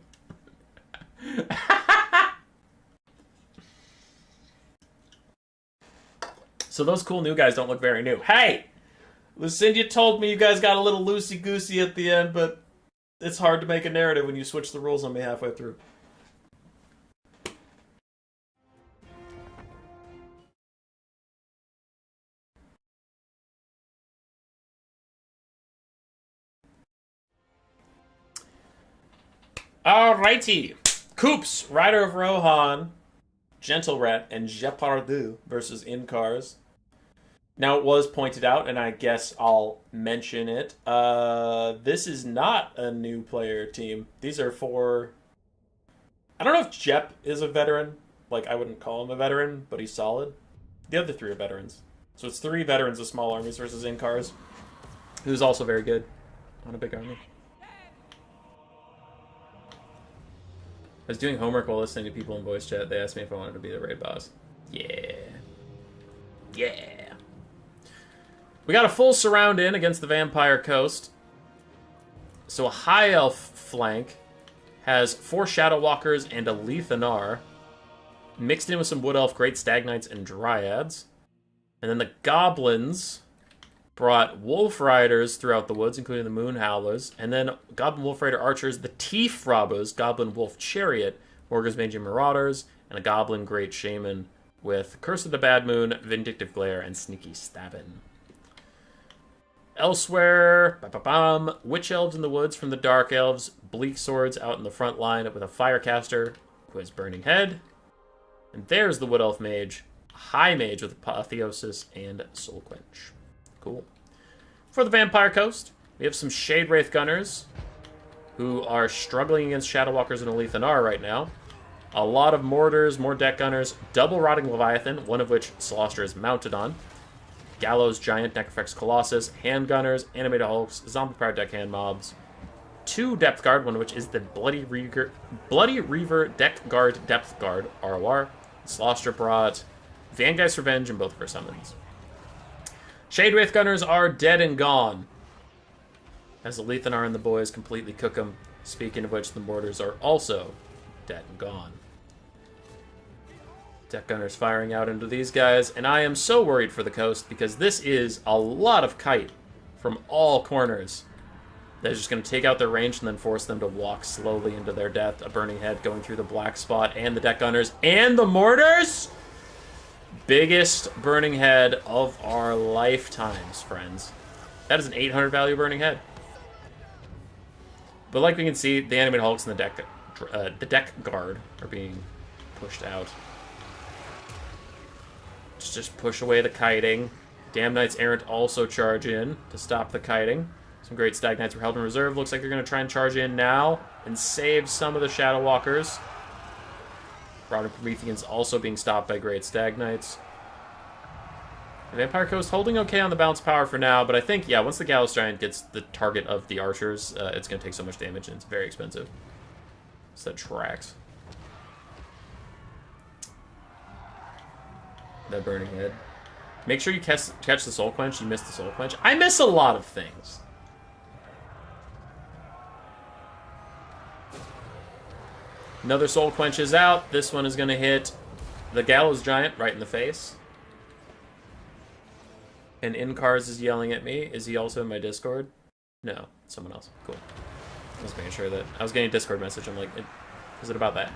So those cool new guys don't look very new. Hey! Lucinda told me you guys got a little loosey-goosey at the end, but it's hard to make a narrative when you switch the rules on me halfway through. Alrighty. Koops, Rider of Rohan, Gentle Rat, and Jepardu versus Incars. Now, it was pointed out, and I guess I'll mention it. This is not a new player team. These are four... I don't know if Jep is a veteran. Like, I wouldn't call him a veteran, but he's solid. The other three are veterans. So it's 3 veterans of small armies versus Inkars, who's also very good on a big army. I was doing homework while listening to people in voice chat. They asked me if I wanted to be the raid boss. Yeah. Yeah. We got a full surround in against the Vampire Coast. So a High Elf flank has 4 Shadow Walkers and a Lethanar, mixed in with some Wood Elf, Great Stag Knights, and Dryads. And then the Goblins brought Wolf Riders throughout the woods, including the Moon Howlers, and then Goblin Wolf Rider Archers, the Teef Rabbos, Goblin Wolf Chariot, Morgur's Mangy Marauders, and a Goblin Great Shaman with Curse of the Bad Moon, Vindictive Glare, and Sneaky Stabbin'. Elsewhere, Witch Elves in the woods from the Dark Elves, Bleak Swords out in the front line with a Firecaster who has Burning Head. And there's the Wood Elf Mage, High Mage with Apotheosis and Soul Quench. Cool. For the Vampire Coast, we have some Shade Wraith Gunners who are struggling against Shadow Walkers and Lethanar right now. A lot of Mortars, more Deck Gunners, double Rotting Leviathan, one of which Celostra is mounted on. Gallows Giant, Necrofex Colossus, Handgunners, Animated Hulks, Zombie-powered Deckhand Mobs, 2 Depth Guard, one of which is the Bloody Reaver Deck Guard Depth Guard, ROR. Celostra brought Vangeist's Revenge in both of her summons. Shade Wraith Gunners are dead and gone, as the Lethanar and the boys completely cook them. Speaking of which, the Mortars are also dead and gone. Deck Gunners firing out into these guys, and I am so worried for the coast because this is a lot of kite from all corners. They're just going to take out their range and then force them to walk slowly into their death. A Burning Head going through the black spot, and the Deck Gunners and the Mortars. Biggest Burning Head of our lifetimes, friends. That is an 800 value Burning Head. But like we can see, the Animated Hulks and the Deck Guard are being pushed out. Just push away the kiting. Damn Knights Errant also charge in to stop the kiting. Some Great Stag Knights were held in reserve. Looks like they're going to try and charge in now and save some of the Shadow Walkers. Broader Prometheans also being stopped by Great Stag Knights. The Vampire Coast holding okay on the bounce power for now, but I think, yeah, once the Gallows Giant gets the target of the Archers, it's going to take so much damage and it's very expensive. So that tracks. That Burning Head. Make sure you catch the Soul Quench. You missed the Soul Quench. I miss a lot of things. Another Soul Quench is out. This one is going to hit the Gallows Giant right in the face. And Incars is yelling at me. Is he also in my Discord? No, someone else. Cool. I was making sure that... I was getting a Discord message. I'm like, is it about that?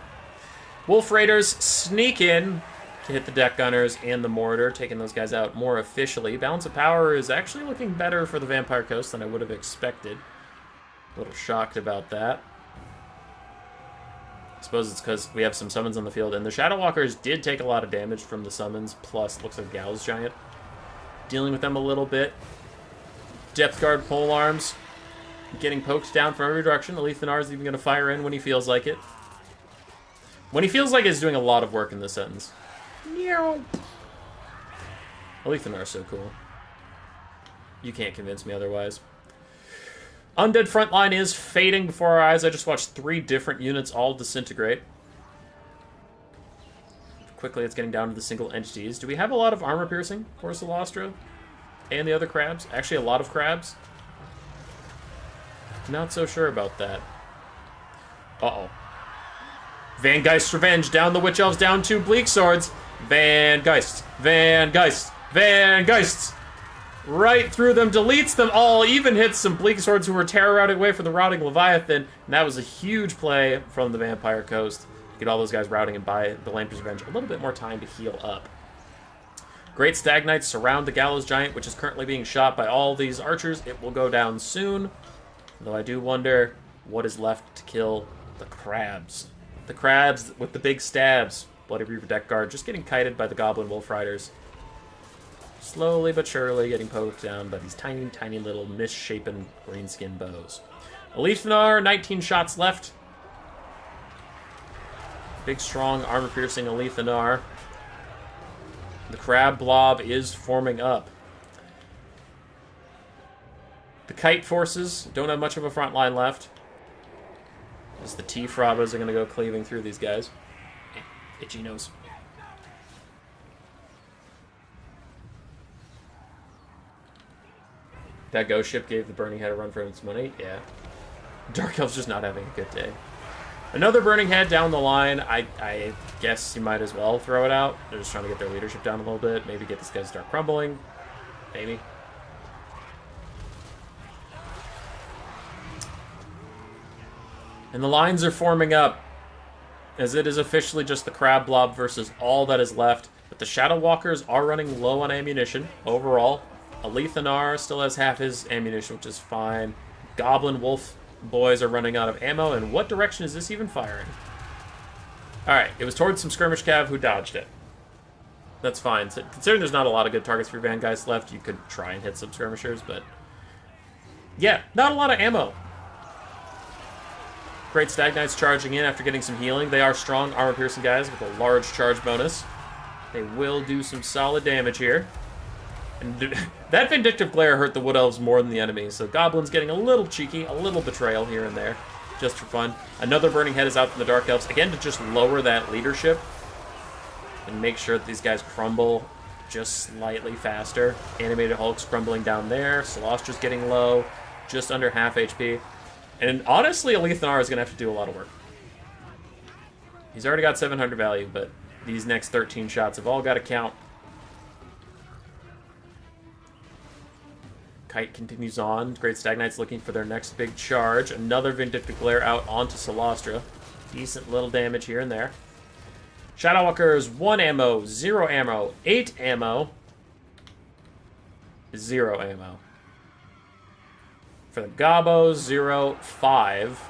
Wolf Raiders sneak in to hit the Deck Gunners and the Mortar, taking those guys out more officially. Balance of power is actually looking better for the Vampire Coast than I would have expected. A little shocked about that. I suppose it's because we have some summons on the field, and the Shadow Walkers did take a lot of damage from the summons, plus it looks like Gallows Giant. Dealing with them a little bit. Depth Guard pole arms. Getting poked down from every direction. The Lethanar is even going to fire in when he feels like it. When he feels like it's doing a lot of work in this sentence. The Lethanar is so cool. You can't convince me otherwise. Undead Frontline is fading before our eyes. I just watched 3 different units all disintegrate. Quickly, it's getting down to the single entities. Do we have a lot of armor piercing for Celostra and the other crabs? Actually, a lot of crabs. Not so sure about that. Uh-oh. Vangeist's Revenge down the Witch Elves, down 2 Bleak Swords. Vangeist. Vangeist. Vangeist. Right through them, deletes them all, even hits some Bleak Swords who were terror-routed away from the Rotting Leviathan. And that was a huge play from the Vampire Coast. Get all those guys routing and buy the Lamper's Revenge a little bit more time to heal up. Great Stag Knights surround the Gallows Giant, which is currently being shot by all these archers. It will go down soon. Though I do wonder what is left to kill the crabs. The crabs with the big stabs. Bloody Reaver Deck Guard just getting kited by the Goblin Wolf Riders. Slowly but surely getting poked down by these tiny, tiny little misshapen greenskin bows. Elithanar, 19 shots left. Big, strong, armor-piercing Elithanar. The crab blob is forming up. The kite forces don't have much of a front line left. As the T-Frabas are going to go cleaving through these guys. Itchy nose. That ghost ship gave the Burning Head a run for its money? Yeah. Dark Elves just not having a good day. Another Burning Head down the line. I guess you might as well throw it out. They're just trying to get their leadership down a little bit. Maybe get this guy to start crumbling. Maybe. And the lines are forming up, as it is officially just the Crab Blob versus all that is left. But the Shadow Walkers are running low on ammunition overall. Elithanar still has half his ammunition, which is fine. Goblin Wolf boys are running out of ammo, and what direction is this even firing? Alright, it was towards some skirmish cav who dodged it. That's fine. So, considering there's not a lot of good targets for your Vanguys left, you could try and hit some skirmishers, but... yeah, not a lot of ammo. Great Stag Knights charging in after getting some healing. They are strong, armor-piercing guys with a large charge bonus. They will do some solid damage here. And that Vindictive Glare hurt the Wood Elves more than the enemy, so Goblin's getting a little cheeky, a little betrayal here and there, just for fun. Another Burning Head is out from the Dark Elves, again to just lower that leadership and make sure that these guys crumble just slightly faster. Animated Hulk's crumbling down there, Solostra's getting low, just under half HP. And honestly, Elithanar is going to have to do a lot of work. He's already got 700 value, but these next 13 shots have all got to count. Kite continues on. Great Stag Knights looking for their next big charge. Another Vindictive Glare out onto Solostra. Decent little damage here and there. Shadowwalkers, 1 ammo, 0 ammo, 8 ammo, 0 ammo. For the Gobos, 0, 5,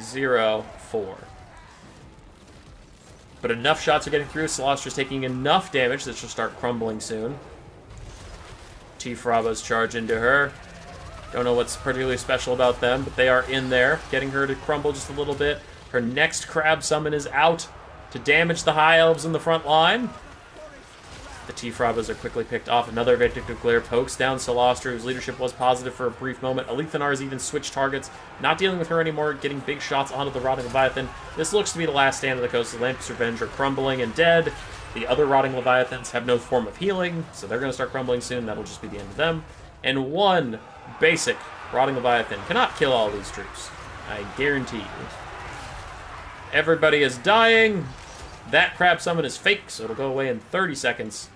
0, 4. But enough shots are getting through. Solostra's taking enough damage that she'll start crumbling soon. T-Frabas charge into her. Don't know what's particularly special about them, but they are in there, getting her to crumble just a little bit. Her next crab summon is out to damage the High Elves in the front line. The T-Frabas are quickly picked off. Another Vindictive Glare pokes down Solostra, whose leadership was positive for a brief moment. Elithanar's even switched targets, not dealing with her anymore, getting big shots onto the Rotting Leviathan. This looks to be the last stand of the Coast. The Lamps Revenge are crumbling and dead. The other Rotting Leviathans have no form of healing, so they're going to start crumbling soon. That'll just be the end of them. And one basic Rotting Leviathan cannot kill all these troops. I guarantee you. Everybody is dying. That crab summon is fake, so it'll go away in 30 seconds.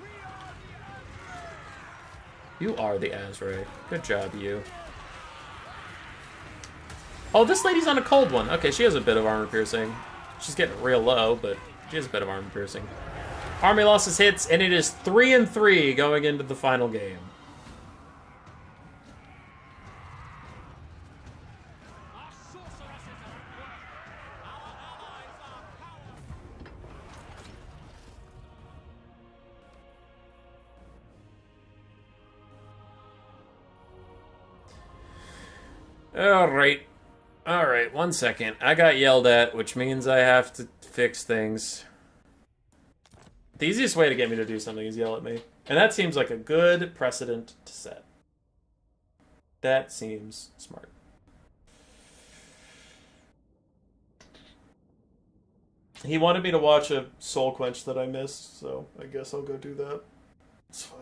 You are the Azray. Good job, you. Oh, this lady's on a cold one. Okay, she has a bit of armor piercing. She's getting real low, but she has a bit of armor piercing. Army losses hits, and it is 3-3 going into the final game. Alright, 1 second. I got yelled at, which means I have to fix things. The easiest way to get me to do something is yell at me. And that seems like a good precedent to set. That seems smart. He wanted me to watch a Soul Quench that I missed, so I guess I'll go do that. It's fine.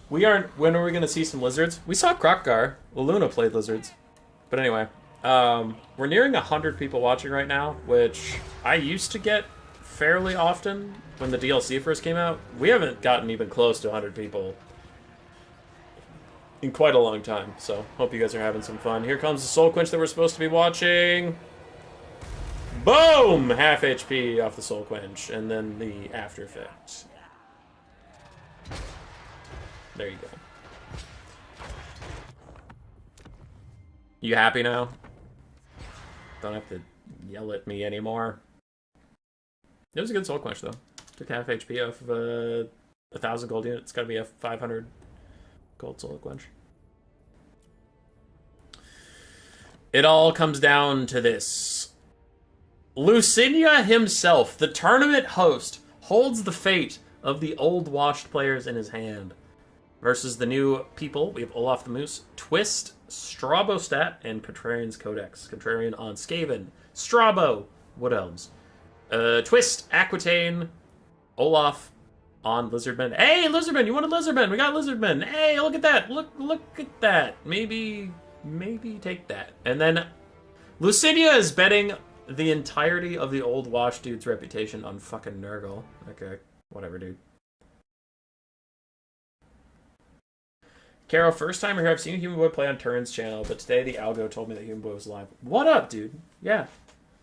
When are we going to see some lizards? We saw Krokgar. Luna played lizards. But anyway, we're nearing 100 people watching right now, which I used to get fairly often when the DLC first came out. We haven't gotten even close to 100 people in quite a long time, so hope you guys are having some fun. Here comes the Soul Quench that we're supposed to be watching. Boom! Half HP off the Soul Quench, and then the after effect. There you go. You happy now? Don't have to yell at me anymore. It was a good soul quench, though. Took half HP off of 1,000 gold unit. It's got to be a 500 gold soul quench. It all comes down to this. Lucinia himself, the tournament host, holds the fate of the old washed players in his hand. Versus the new people, we have Olaf the Moose, Twist, Strabostat, and Contrarian's Codex. Contrarian on Scaven. Strabo, Wood Elves. Twist, Aquitaine, Olaf on Lizardmen. Hey, Lizardmen, you wanted Lizardmen? We got Lizardmen. Hey, look at that. Look at that. Maybe take that. And then Lucinia is betting the entirety of the old wash dude's reputation on fucking Nurgle. Okay, whatever, dude. Caro, first time here. I've seen Human Boy play on Turin's channel, but today the algo told me that Human Boy was live. What up, dude? Yeah,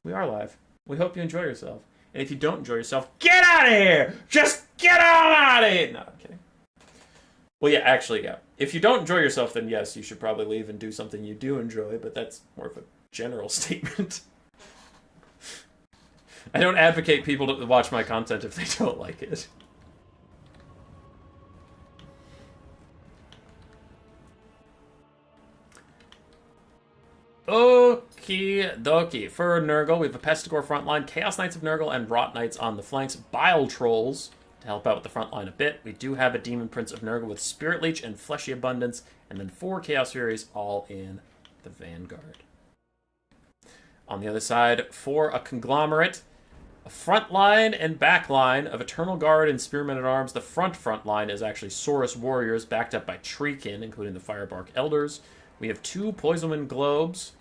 we are live. We hope you enjoy yourself. And if you don't enjoy yourself, get out of here! Just get out of here! No, I'm kidding. Well, yeah, actually, yeah. If you don't enjoy yourself, then yes, you should probably leave and do something you do enjoy, but that's more of a general statement. I don't advocate people to watch my content if they don't like it. Okie dokie. For Nurgle, we have a Pestigore frontline, Chaos Knights of Nurgle, and Rot Knights on the flanks. Bile Trolls to help out with the front line a bit. We do have a Demon Prince of Nurgle with Spirit Leech and Fleshy Abundance, and then 4 Chaos Furies all in the Vanguard. On the other side, for a conglomerate, a front line and back line of Eternal Guard and Spearmen at Arms. The front line is actually Saurus Warriors, backed up by Treekin, including the Firebark Elders. We have 2 Poisonwind Globes,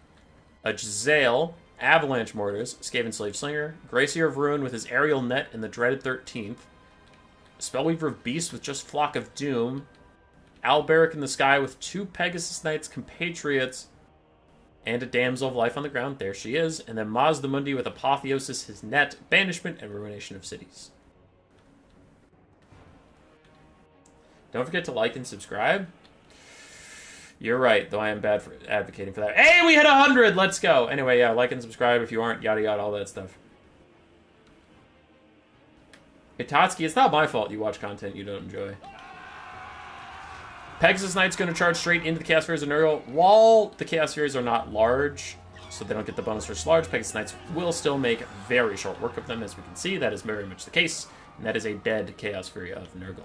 a Jezzail, Avalanche Mortars, Skaven Slave Slinger, Gracier of Ruin with his Aerial Net and the Dreaded 13th, Spellweaver of Beast with just Flock of Doom, Alberic in the Sky with 2 Pegasus Knights, Compatriots, and a Damsel of Life on the ground. There she is. And then Mazdamundi with Apotheosis, his Net, Banishment, and Ruination of Cities. Don't forget to like and subscribe. You're right, though I am bad for advocating for that. Hey, we hit 100! Let's go! Anyway, yeah, like and subscribe if you aren't, yada yada, all that stuff. Itatsuki, it's not my fault you watch content you don't enjoy. Pegasus Knight's going to charge straight into the Chaos Furies of Nurgle. While the Chaos Furies are not large, so they don't get the bonus for large, Pegasus Knights will still make very short work of them, as we can see. That is very much the case, and that is a dead Chaos Fury of Nurgle.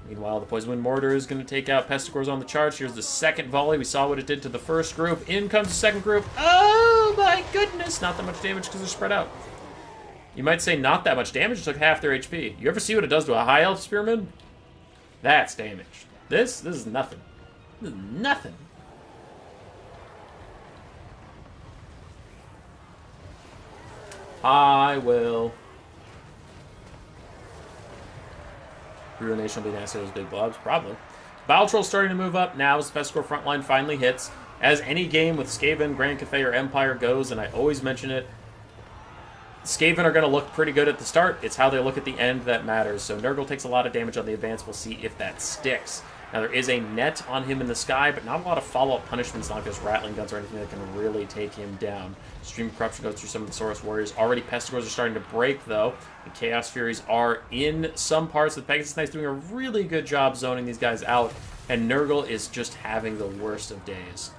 Meanwhile, the Poisonwind Mortar is going to take out Pestigores on the charge. Here's the second volley. We saw what it did to the first group. In comes the second group. Oh my goodness! Not that much damage because they're spread out. You might say not that much damage. It took half their HP. You ever see what it does to a High Elf Spearman? That's damage. This is nothing. This is nothing. I will. Ruination will be nasty those big blobs, probably. Bile Troll's starting to move up now as the Pestigore frontline finally hits. As any game with Skaven, Grand Cathay, or Empire goes, and I always mention it, Skaven are going to look pretty good at the start. It's how they look at the end that matters. So Nurgle takes a lot of damage on the advance. We'll see if that sticks. Now, there is a net on him in the sky, but not a lot of follow-up punishments, like just rattling guns or anything that can really take him down. Stream of Corruption goes through some of the Saurus Warriors. Already, Pestigores are starting to break, though. The Chaos Furies are in some parts. The Pegasus Knights doing a really good job zoning these guys out, and Nurgle is just having the worst of days.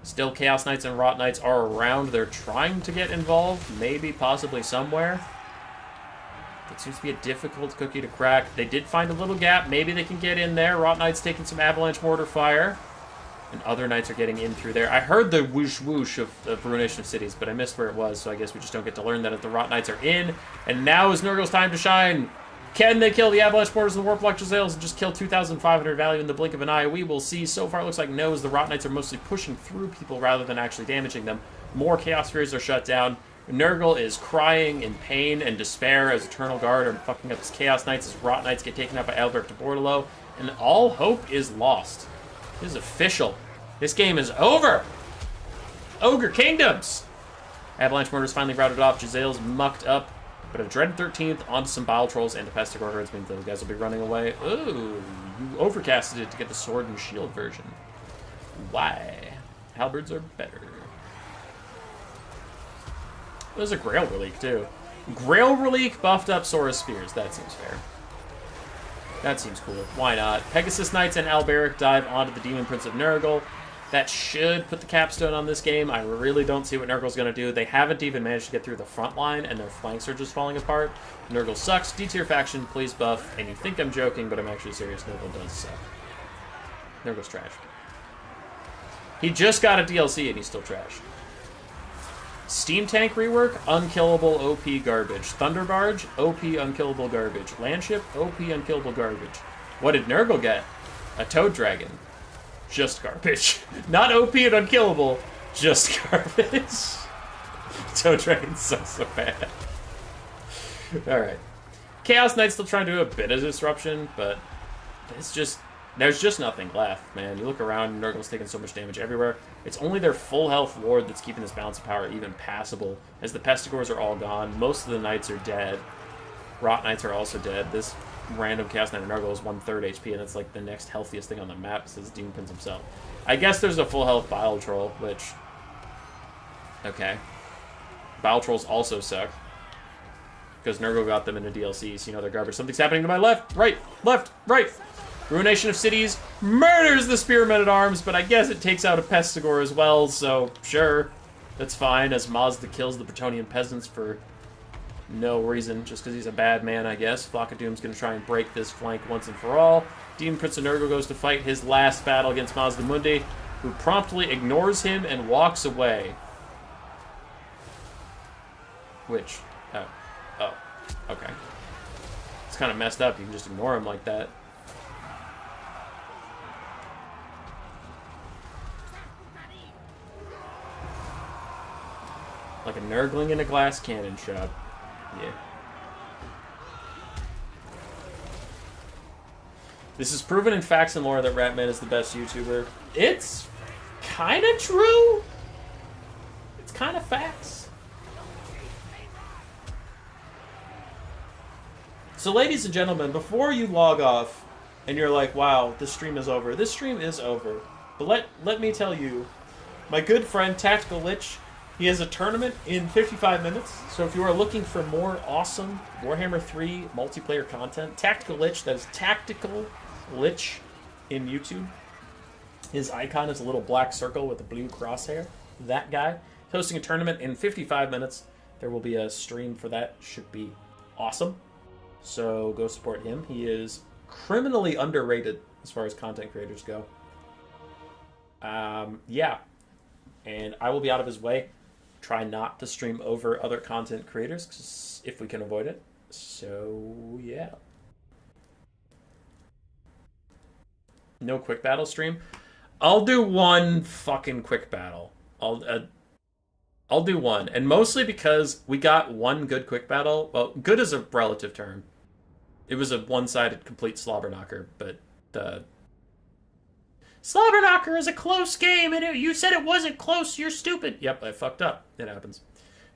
Still, Chaos Knights and Rot Knights are around. They're trying to get involved, maybe, possibly somewhere. It seems to be a difficult cookie to crack. They did find a little gap. Maybe they can get in there. Rot Knight's taking some Avalanche Mortar fire. And other Knights are getting in through there. I heard the whoosh whoosh of Ruination of Cities, but I missed where it was, so I guess we just don't get to learn that if the Rot Knights are in. And now is Nurgle's time to shine. Can they kill the Avalanche Mortars and the Warplock Jezzails and just kill 2,500 value in the blink of an eye? We will see. So far, it looks like no, as the Rot Knights are mostly pushing through people rather than actually damaging them. More Chaos Furies are shut down. Nurgle is crying in pain and despair as Eternal Guard are fucking up his Chaos Knights as Rot Knights get taken out by Alberic de Bordeleau. And all hope is lost. This is official. This game is over. Ogre Kingdoms. Avalanche Mortars finally routed off. Jezzail's mucked up. But a Dread 13th onto some Bile Trolls and a Pestigore Herds means those guys will be running away. Ooh, you overcasted it to get the Sword and Shield version. Why? Halberds are better. There's a Grail Relique, too. Grail Relique buffed up Sora Spears. That seems fair. That seems cool. Why not? Pegasus Knights and Alberic dive onto the Demon Prince of Nurgle. That should put the capstone on this game. I really don't see what Nurgle's going to do. They haven't even managed to get through the front line, and their flanks are just falling apart. Nurgle sucks. D-tier faction, please buff. And you think I'm joking, but I'm actually serious. Nurgle does suck. Nurgle's trash. He just got a DLC, and he's still trash. Steam Tank rework, unkillable OP garbage. Thunder Barge, OP unkillable garbage. Landship, OP unkillable garbage. What did Nurgle get? A Toad Dragon. Just garbage. Not OP and unkillable, just garbage. Toad Dragon sucks so bad. Alright. Chaos Knight's still trying to do a bit of disruption, but it's just... There's just nothing left, man. You look around, and Nurgle's taking so much damage everywhere. It's only their full health Lord that's keeping this balance of power even passable, as the Pestigores are all gone. Most of the Knights are dead. Rot Knights are also dead. This random Chaos Knight of Nurgle is 1/3 HP, and it's like the next healthiest thing on the map besides Demon Prince himself. I guess there's a full health Bile Troll, which... Okay. Bile Trolls also suck. Because Nurgle got them into DLC, so you know they're garbage. Something's happening to my left, right, right! Ruination of Cities murders the Spearmen-at-Arms, but I guess it takes out a Pestigore as well, so sure. That's fine, as Mazda kills the Bretonnian peasants for no reason, just because he's a bad man, I guess. Flock of Doom's going to try and break this flank once and for all. Demon Prince of Nurgle goes to fight his last battle against Mazda Mundi, who promptly ignores him and walks away. Which, oh, okay. It's kind of messed up, you can just ignore him like that. Like a Nurgling in a glass cannon shop. Yeah. This is proven in facts and lore that Ratman is the best YouTuber. It's kind of true. It's kind of facts. So ladies and gentlemen, before you log off and you're like, wow, this stream is over. This stream is over. But let me tell you, my good friend Tactical Lich, he has a tournament in 55 minutes, so if you are looking for more awesome Warhammer 3 multiplayer content, Tactical Lich, that is Tactical Lich in YouTube. His icon is a little black circle with a blue crosshair. That guy. Hosting a tournament in 55 minutes. There will be a stream for that. Should be awesome. So go support him. He is criminally underrated as far as content creators go. Yeah. And I will be out of his way. Try not to stream over other content creators if we can avoid it. So, yeah. No quick battle stream. I'll do one fucking quick battle. I'll do one. And mostly because we got one good quick battle. Well, good is a relative term. It was a one-sided complete slobberknocker, but the... Slobberknocker is a close game, and you said it wasn't close, you're stupid. Yep, I fucked up. It happens.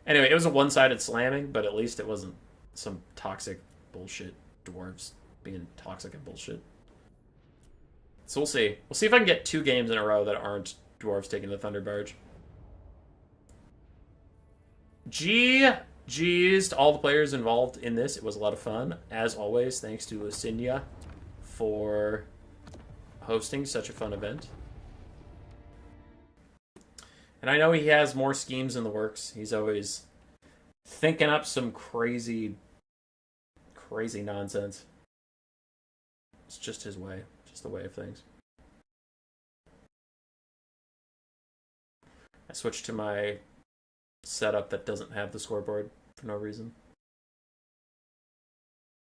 Anyway, it was a one-sided slamming, but at least it wasn't some toxic bullshit dwarves being toxic and bullshit. So we'll see. We'll see if I can get 2 games in a row that aren't dwarves taking the Thunder Barge. GG's to all the players involved in this. It was a lot of fun. As always, thanks to Asinia for hosting such a fun event. And I know he has more schemes in the works. He's always thinking up some crazy nonsense. It's just his way. Just the way of things. I switched to my setup that doesn't have the scoreboard for no reason.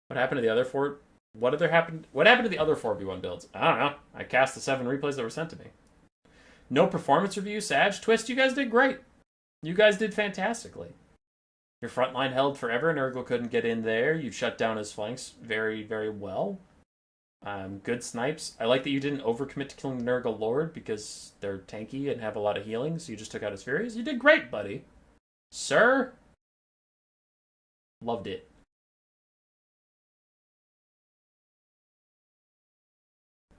What happened to the other 4? What happened to the other 4v1 builds? I don't know. I cast the 7 replays that were sent to me. No performance review, Sag. Twist, you guys did great. You guys did fantastically. Your front line held forever. Nurgle couldn't get in there. You shut down his flanks very, very well. Good snipes. I like that you didn't overcommit to killing the Nurgle Lord because they're tanky and have a lot of healing, so you just took out his Furies. You did great, buddy. Sir. Loved it.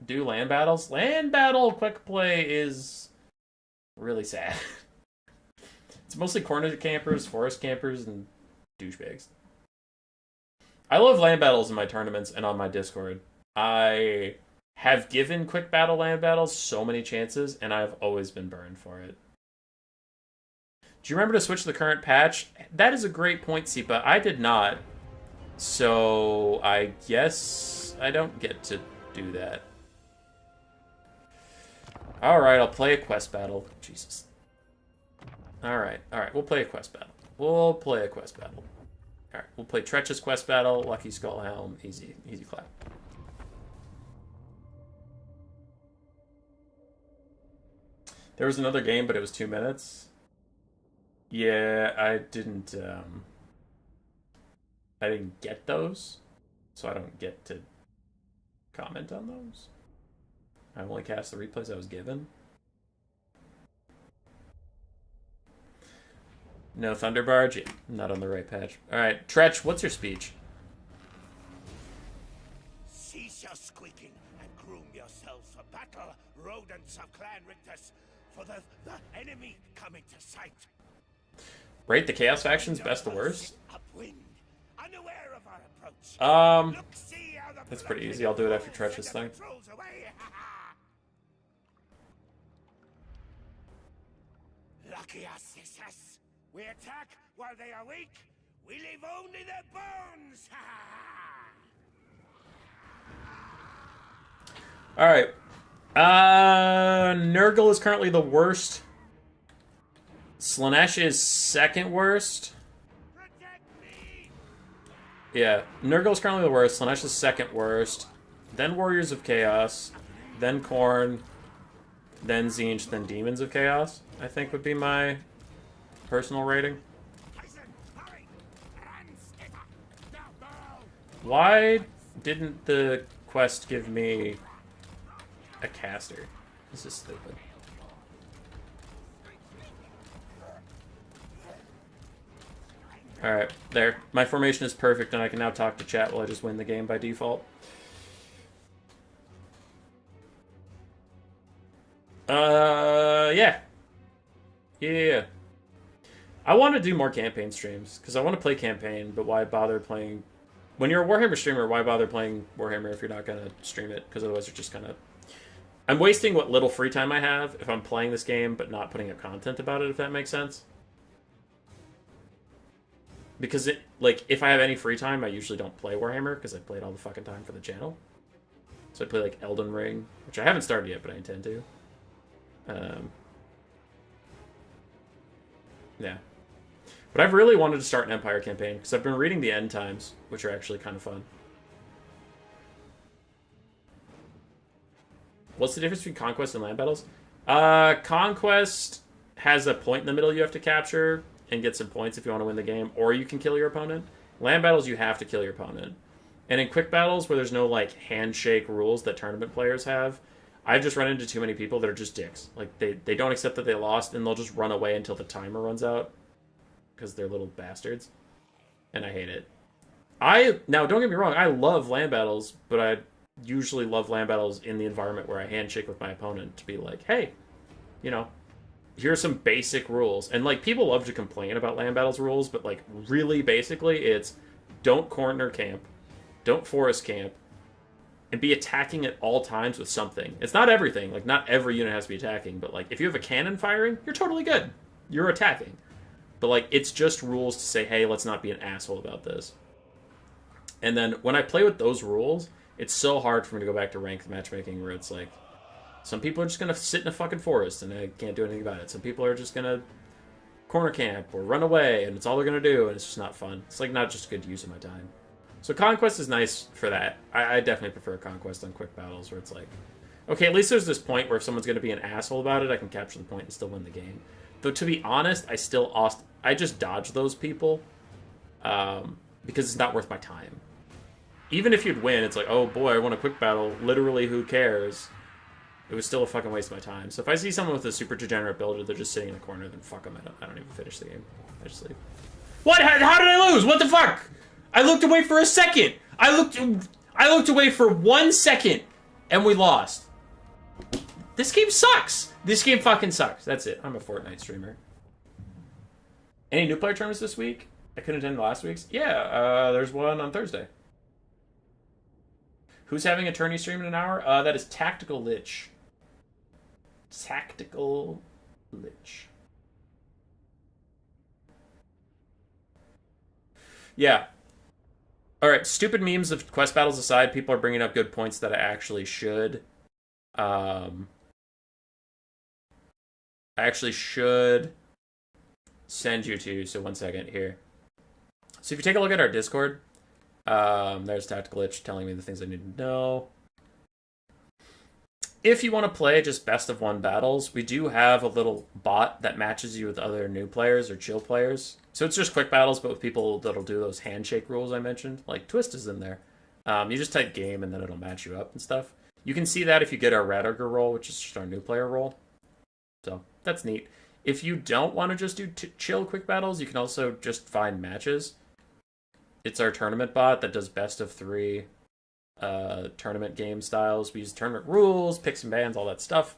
Do land battles? Land battle quick play is really sad. It's mostly corner campers, forest campers, and douchebags. I love land battles in my tournaments and on my Discord. I have given quick battle land battles so many chances, and I've always been burned for it. Do you remember to switch to the current patch? That is a great point, Sipa. I did not. So I guess I don't get to do that. Alright, I'll play a quest battle. Jesus. Alright, we'll play a quest battle. Alright, we'll play Treacherous quest battle, Lucky Skull Helm, easy clap. There was another game, but it was 2 minutes. Yeah, I didn't get those, so I don't get to comment on those. I only cast the replays I was given. No Thunderbarge? Yeah, not on the right patch. Alright, Tretch, what's your speech? Cease your squeaking and groom yourselves for battle, rodents of Clan Rictus, for the enemy coming to sight. Rate the Chaos factions best to worst? Upwind, unaware of our approach. That's pretty easy. I'll do it after Tretch's thing. Lucky us, sisters. We attack while they are weak. We leave only their bones. Alright. Nurgle is currently the worst. Slaanesh is second worst. Yeah, Nurgle is currently the worst. Slaanesh is second worst. Then Warriors of Chaos. Then Khorne. Then Tzeentch. Then Demons of Chaos, I think would be my personal rating. Why didn't the quest give me a caster? This is stupid. Alright, there. My formation is perfect, and I can now talk to chat while I just win the game by default. Yeah. Yeah. I want to do more campaign streams, because I want to play campaign, but why bother playing... When you're a Warhammer streamer, why bother playing Warhammer if you're not going to stream it? Because otherwise you're just going to... I'm wasting what little free time I have if I'm playing this game, but not putting up content about it, if that makes sense. Because, if I have any free time, I usually don't play Warhammer, because I play it all the fucking time for the channel. So I play, like, Elden Ring, which I haven't started yet, but I intend to. Yeah. But I've really wanted to start an Empire campaign, because I've been reading the End Times, which are actually kind of fun. What's the difference between Conquest and land battles? Conquest has a point in the middle you have to capture, and get some points if you want to win the game, or you can kill your opponent. Land battles, you have to kill your opponent. And in quick battles, where there's no, like, handshake rules that tournament players have, I've just run into too many people that are just dicks. Like, they don't accept that they lost, and they'll just run away until the timer runs out. Because they're little bastards. And I hate it. Now, don't get me wrong, I love land battles, but I usually love land battles in the environment where I handshake with my opponent to be like, hey, you know, here are some basic rules. And, like, people love to complain about land battles rules, but, like, really basically it's don't corner camp, don't forest camp, and be attacking at all times with something. It's not everything. Like, not every unit has to be attacking, but, like, if you have a cannon firing, you're totally good. You're attacking. But, like, it's just rules to say, hey, let's not be an asshole about this. And then when I play with those rules, it's so hard for me to go back to ranked matchmaking where it's like, some people are just going to sit in a fucking forest and I can't do anything about it. Some people are just going to corner camp or run away and it's all they're going to do and it's just not fun. It's like not just a good use of my time. So Conquest is nice for that. I definitely prefer Conquest on quick battles where it's like, okay, at least there's this point where if someone's going to be an asshole about it, I can capture the point and still win the game. Though to be honest, I just dodge those people because it's not worth my time. Even if you'd win, it's like, oh boy, I won a quick battle. Literally, who cares? It was still a fucking waste of my time. So if I see someone with a super degenerate build or they're just sitting in a corner, then fuck them. I don't even finish the game. I just leave. What? How did I lose? What the fuck? I looked away for a second. I looked away for 1 second, and we lost. This game sucks. This game fucking sucks. That's it. I'm a Fortnite streamer. Any new player tournaments this week? I couldn't attend last week's. Yeah, there's one on Thursday. Who's having a tourney stream in an hour? That is Tactical Lich. Tactical Lich. Yeah. Alright, stupid memes of quest battles aside, people are bringing up good points that I actually should. I actually should send you to. So 1 second here. So if you take a look at our Discord, there's Tactical Lich telling me the things I need to know. If you want to play just best of one battles, we do have a little bot that matches you with other new players or chill players. So it's just quick battles, but with people that'll do those handshake rules I mentioned. Like Twist is in there. You just type game and then it'll match you up and stuff. You can see that if you get our Radiger role, which is just our new player role. So that's neat. If you don't want to just do chill quick battles, you can also just find matches. It's our tournament bot that does best of 3 tournament game styles. We use tournament rules, picks and bans, all that stuff.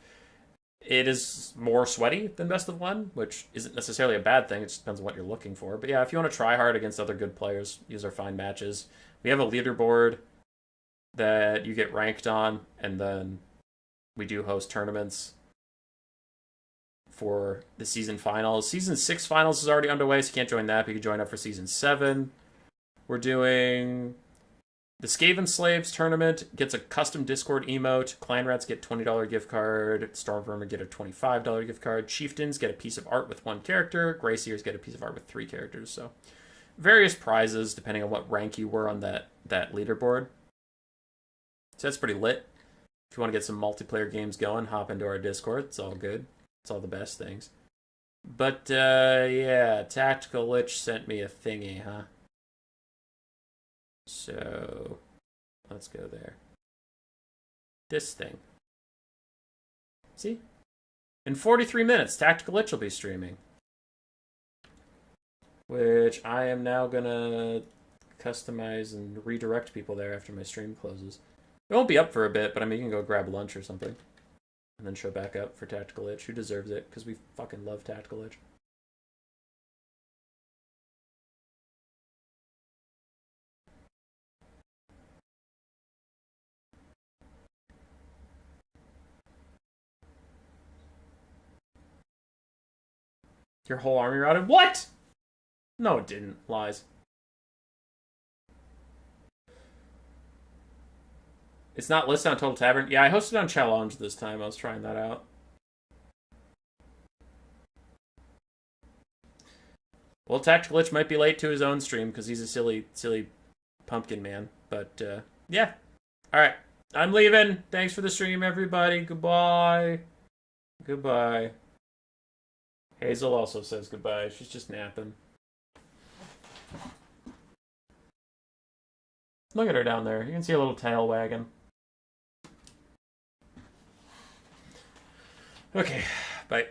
It is more sweaty than best of 1, which isn't necessarily a bad thing. It just depends on what you're looking for. But yeah, if you want to try hard against other good players, use our find matches. We have a leaderboard that you get ranked on, and then we do host tournaments for the season finals. Season 6 finals is already underway, so you can't join that, but you can join up for season 7. We're doing the Scaven Slaves tournament, gets a custom Discord emote. Clan Rats get $20 gift card. Stormvermin get a $25 gift card. Chieftains get a piece of art with 1 character. Greyseers get a piece of art with 3 characters. So various prizes depending on what rank you were on that leaderboard. So that's pretty lit. If you want to get some multiplayer games going, hop into our Discord. It's all good. It's all the best things. But, yeah, Tactical Lich sent me a thingy, huh? So, let's go there. This thing. See? In 43 minutes, Tactical Lich will be streaming. Which I am now gonna customize and redirect people there after my stream closes. It won't be up for a bit, but I mean, you can go grab lunch or something. And then show back up for Tactical Lich. Who deserves it? Because we fucking love Tactical Lich. Your whole army routed? What? No, it didn't. Lies. It's not listed on Total Tavern. Yeah, I hosted on Challenge this time. I was trying that out. Well, Tactical Lich might be late to his own stream because he's a silly pumpkin man. But, yeah. Alright. I'm leaving. Thanks for the stream, everybody. Goodbye. Goodbye. Hazel also says goodbye. She's just napping. Look at her down there. You can see a little tail wagging. Okay, bye.